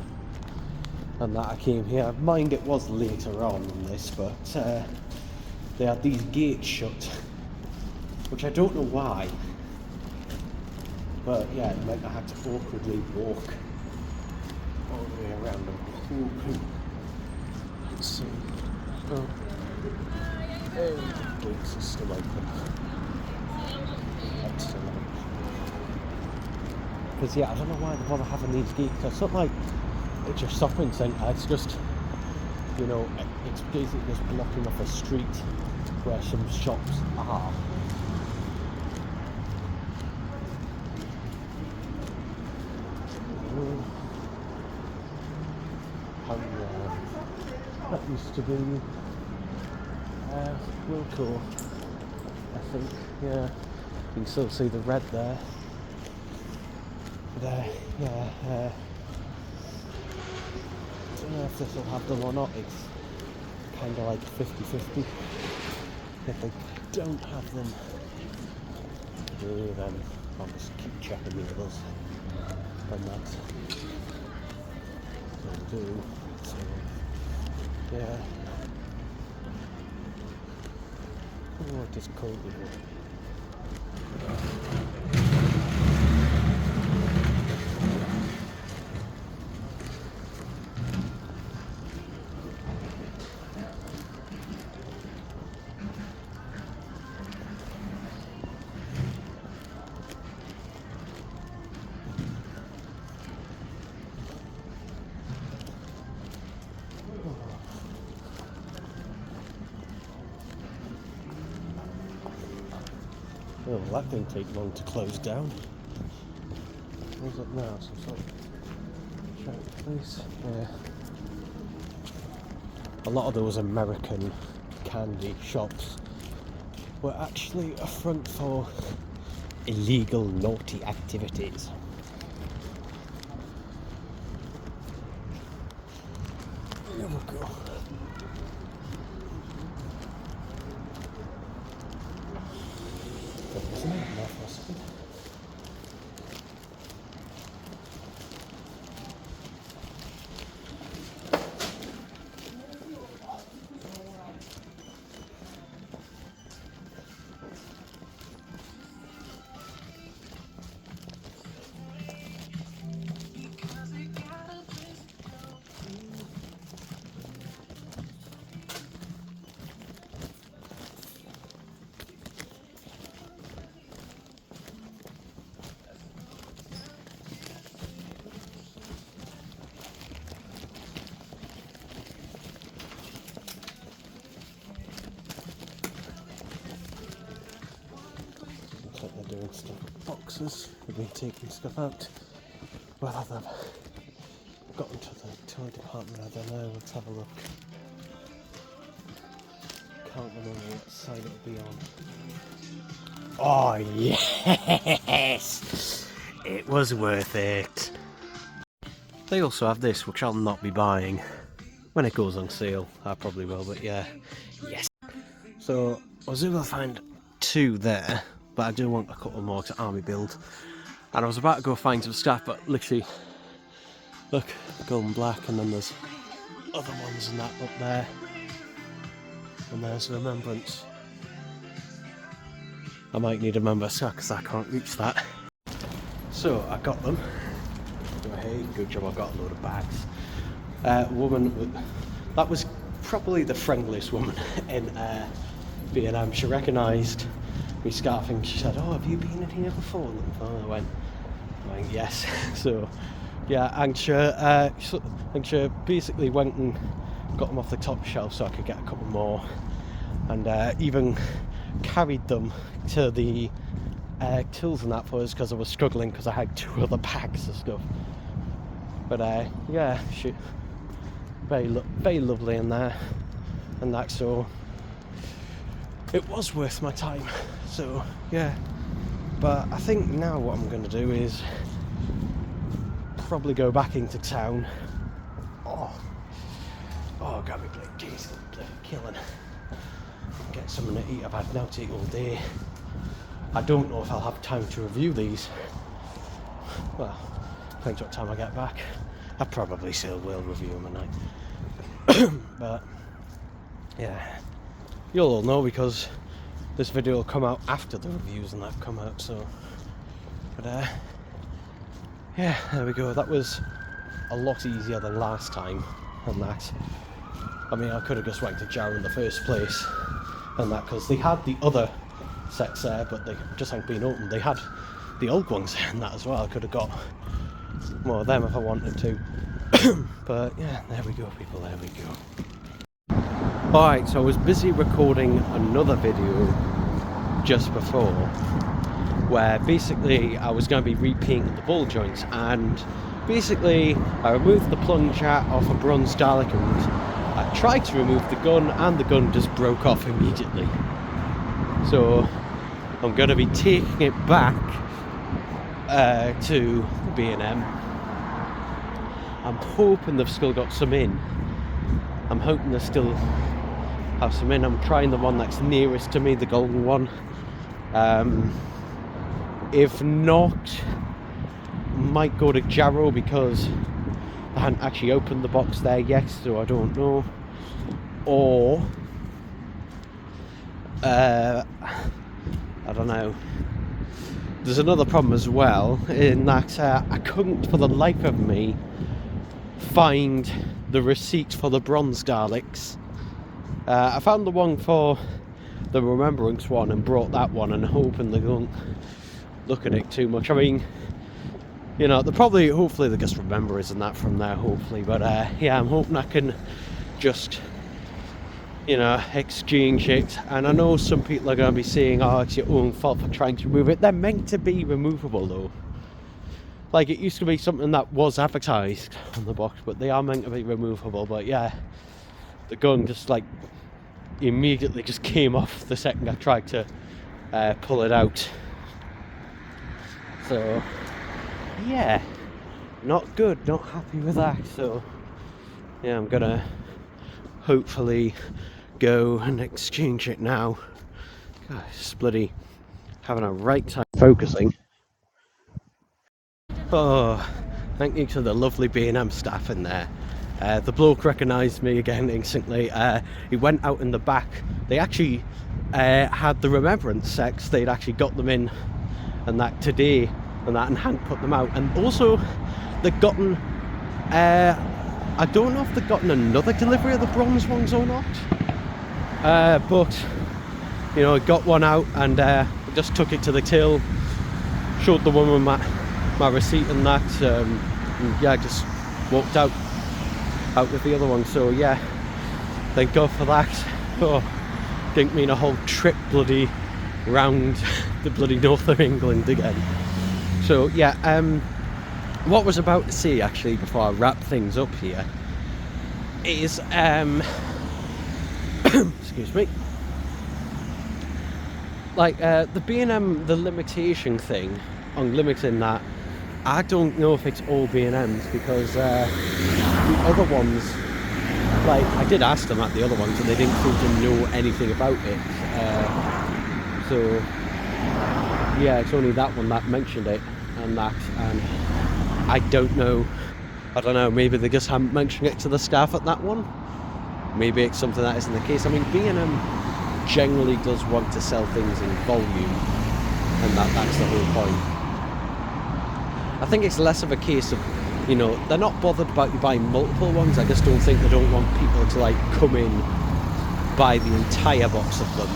and that I came here, mind it was later on in this, but they had these gates shut, which I don't know why. But yeah, it meant I had to awkwardly walk all the way around them. Let's see. Oh, the gates are still open. Excellent. Because yeah, I don't know why they bother having these gates. It's not like it's a shopping centre. It's just, you know, it's basically just blocking off a street where some shops are. That used to be Wilco, I think. Yeah, you can still see the red there. But yeah, I don't know if this will have them or not. It's kind of like 50-50. If they don't have them, then I'll just keep checking the others. And that's what I'll do. So, yeah. Oh, it is cold in here. Oh, that didn't take long to close down. Where's it now? Some sort of giant place. Yeah. A lot of those American candy shops were actually a front for illegal, naughty activities. There we go. Isn't it? There for a second. They're doing stuff with boxes. They've been taking stuff out. Whether they've gotten to the toy department, I don't know. Let's have a look. Can't remember what side it'll be on. Oh yes! It was worth it. They also have this, which I'll not be buying when it goes on sale. I probably will, but yeah, yes. So I was able to find 2 there, but I do want a couple more to army build. And I was about to go find some stuff, but literally, look, gold and black, and then there's other ones and that up there. And there's Remembrance. I might need a member set because I can't reach that. So I got them. Oh, hey, good job, I got a load of bags. Woman, that was probably the friendliest woman in B&M. She recognised me scarfing. She said, "Oh, have you been in here before?" And I went, yes. So yeah, and she basically went and got them off the top shelf so I could get a couple more, and even carried them to the tills and that for us because I was struggling because I had 2 other bags of stuff. But yeah, she very lovely in there and that, so it was worth my time. So yeah, but I think now what I'm going to do is probably go back into town. Oh, got me bloody jeez, bloody killing. Get something to eat. I've had now to eat all day. I don't know if I'll have time to review these. Well, depends what time I get back. I probably still will review them at night. But yeah, you'll all know because this video will come out after the reviews and that come out. So, but yeah, there we go. That was a lot easier than last time. And that, I mean, I could have just went to Jarrow in the first place and that, because they had the other sets there, but they just hadn't been opened. They had the old ones and that as well. I could have got more of them if I wanted to. But yeah, there we go, people, there we go. Alright, so I was busy recording another video just before, where basically I was going to be repainting the ball joints, and basically I removed the plunger off a bronze Dalek and I tried to remove the gun, and the gun just broke off immediately. So I'm going to be taking it back to B&M. I'm hoping they've still got some in. I'm hoping they still have some in. I'm trying the one that's nearest to me, the golden one. If not, might go to Jarrow because I hadn't actually opened the box there yet, so I don't know. Or I don't know. There's another problem as well, in that I couldn't for the life of me find the receipt for the bronze Daleks. I found the one for the Remembrance one and brought that one, and hoping they don't look at it too much. I mean, you know, hopefully they just remember us and that from there, hopefully. But yeah, I'm hoping I can just you know, exchange it. And I know some people are going to be saying, oh, it's your own fault for trying to remove it. They're meant to be removable though. Like, it used to be something that was advertised on the box, but they are meant to be removable. But yeah, the gun just like immediately just came off the second I tried to pull it out. So yeah, not good, not happy with that. So yeah, I'm gonna hopefully go and exchange it now. God, it's bloody having a right time focusing. Oh, thank you to the lovely B&M staff in there. The bloke recognised me again instantly. He went out in the back. They actually had the remembrance sets. They'd actually got them in and that today and that, and hadn't put them out. And also they'd gotten, I don't know if they'd gotten another delivery of the bronze ones or not. But, you know, I got one out and just took it to the till, showed the woman my receipt and that, and yeah, just walked out with the other one. So yeah, thank God for that. Oh, didn't mean a whole trip bloody round the bloody north of England again. So yeah, what I was about to say actually before I wrap things up here is excuse me, like the B&M, the limitation thing on limiting that, I don't know if it's all B&Ms, because the other ones, like, I did ask them at the other ones and they didn't seem to know anything about it. So yeah, it's only that one that mentioned it and that, and I don't know, maybe they just haven't mentioned it to the staff at that one. Maybe it's something that isn't the case. I mean, B&M generally does want to sell things in volume, and that's the whole point. I think it's less of a case of, you know, they're not bothered about you buying multiple ones. I just don't think they don't want people to like come in, buy the entire box of them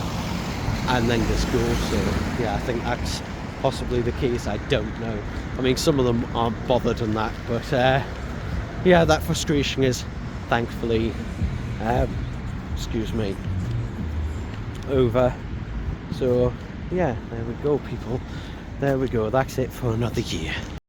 and then just go. So yeah, I think that's possibly the case. I don't know. I mean, some of them aren't bothered and that, but yeah, that frustration is thankfully excuse me, over. So yeah, there we go, people. There we go. That's it for another year.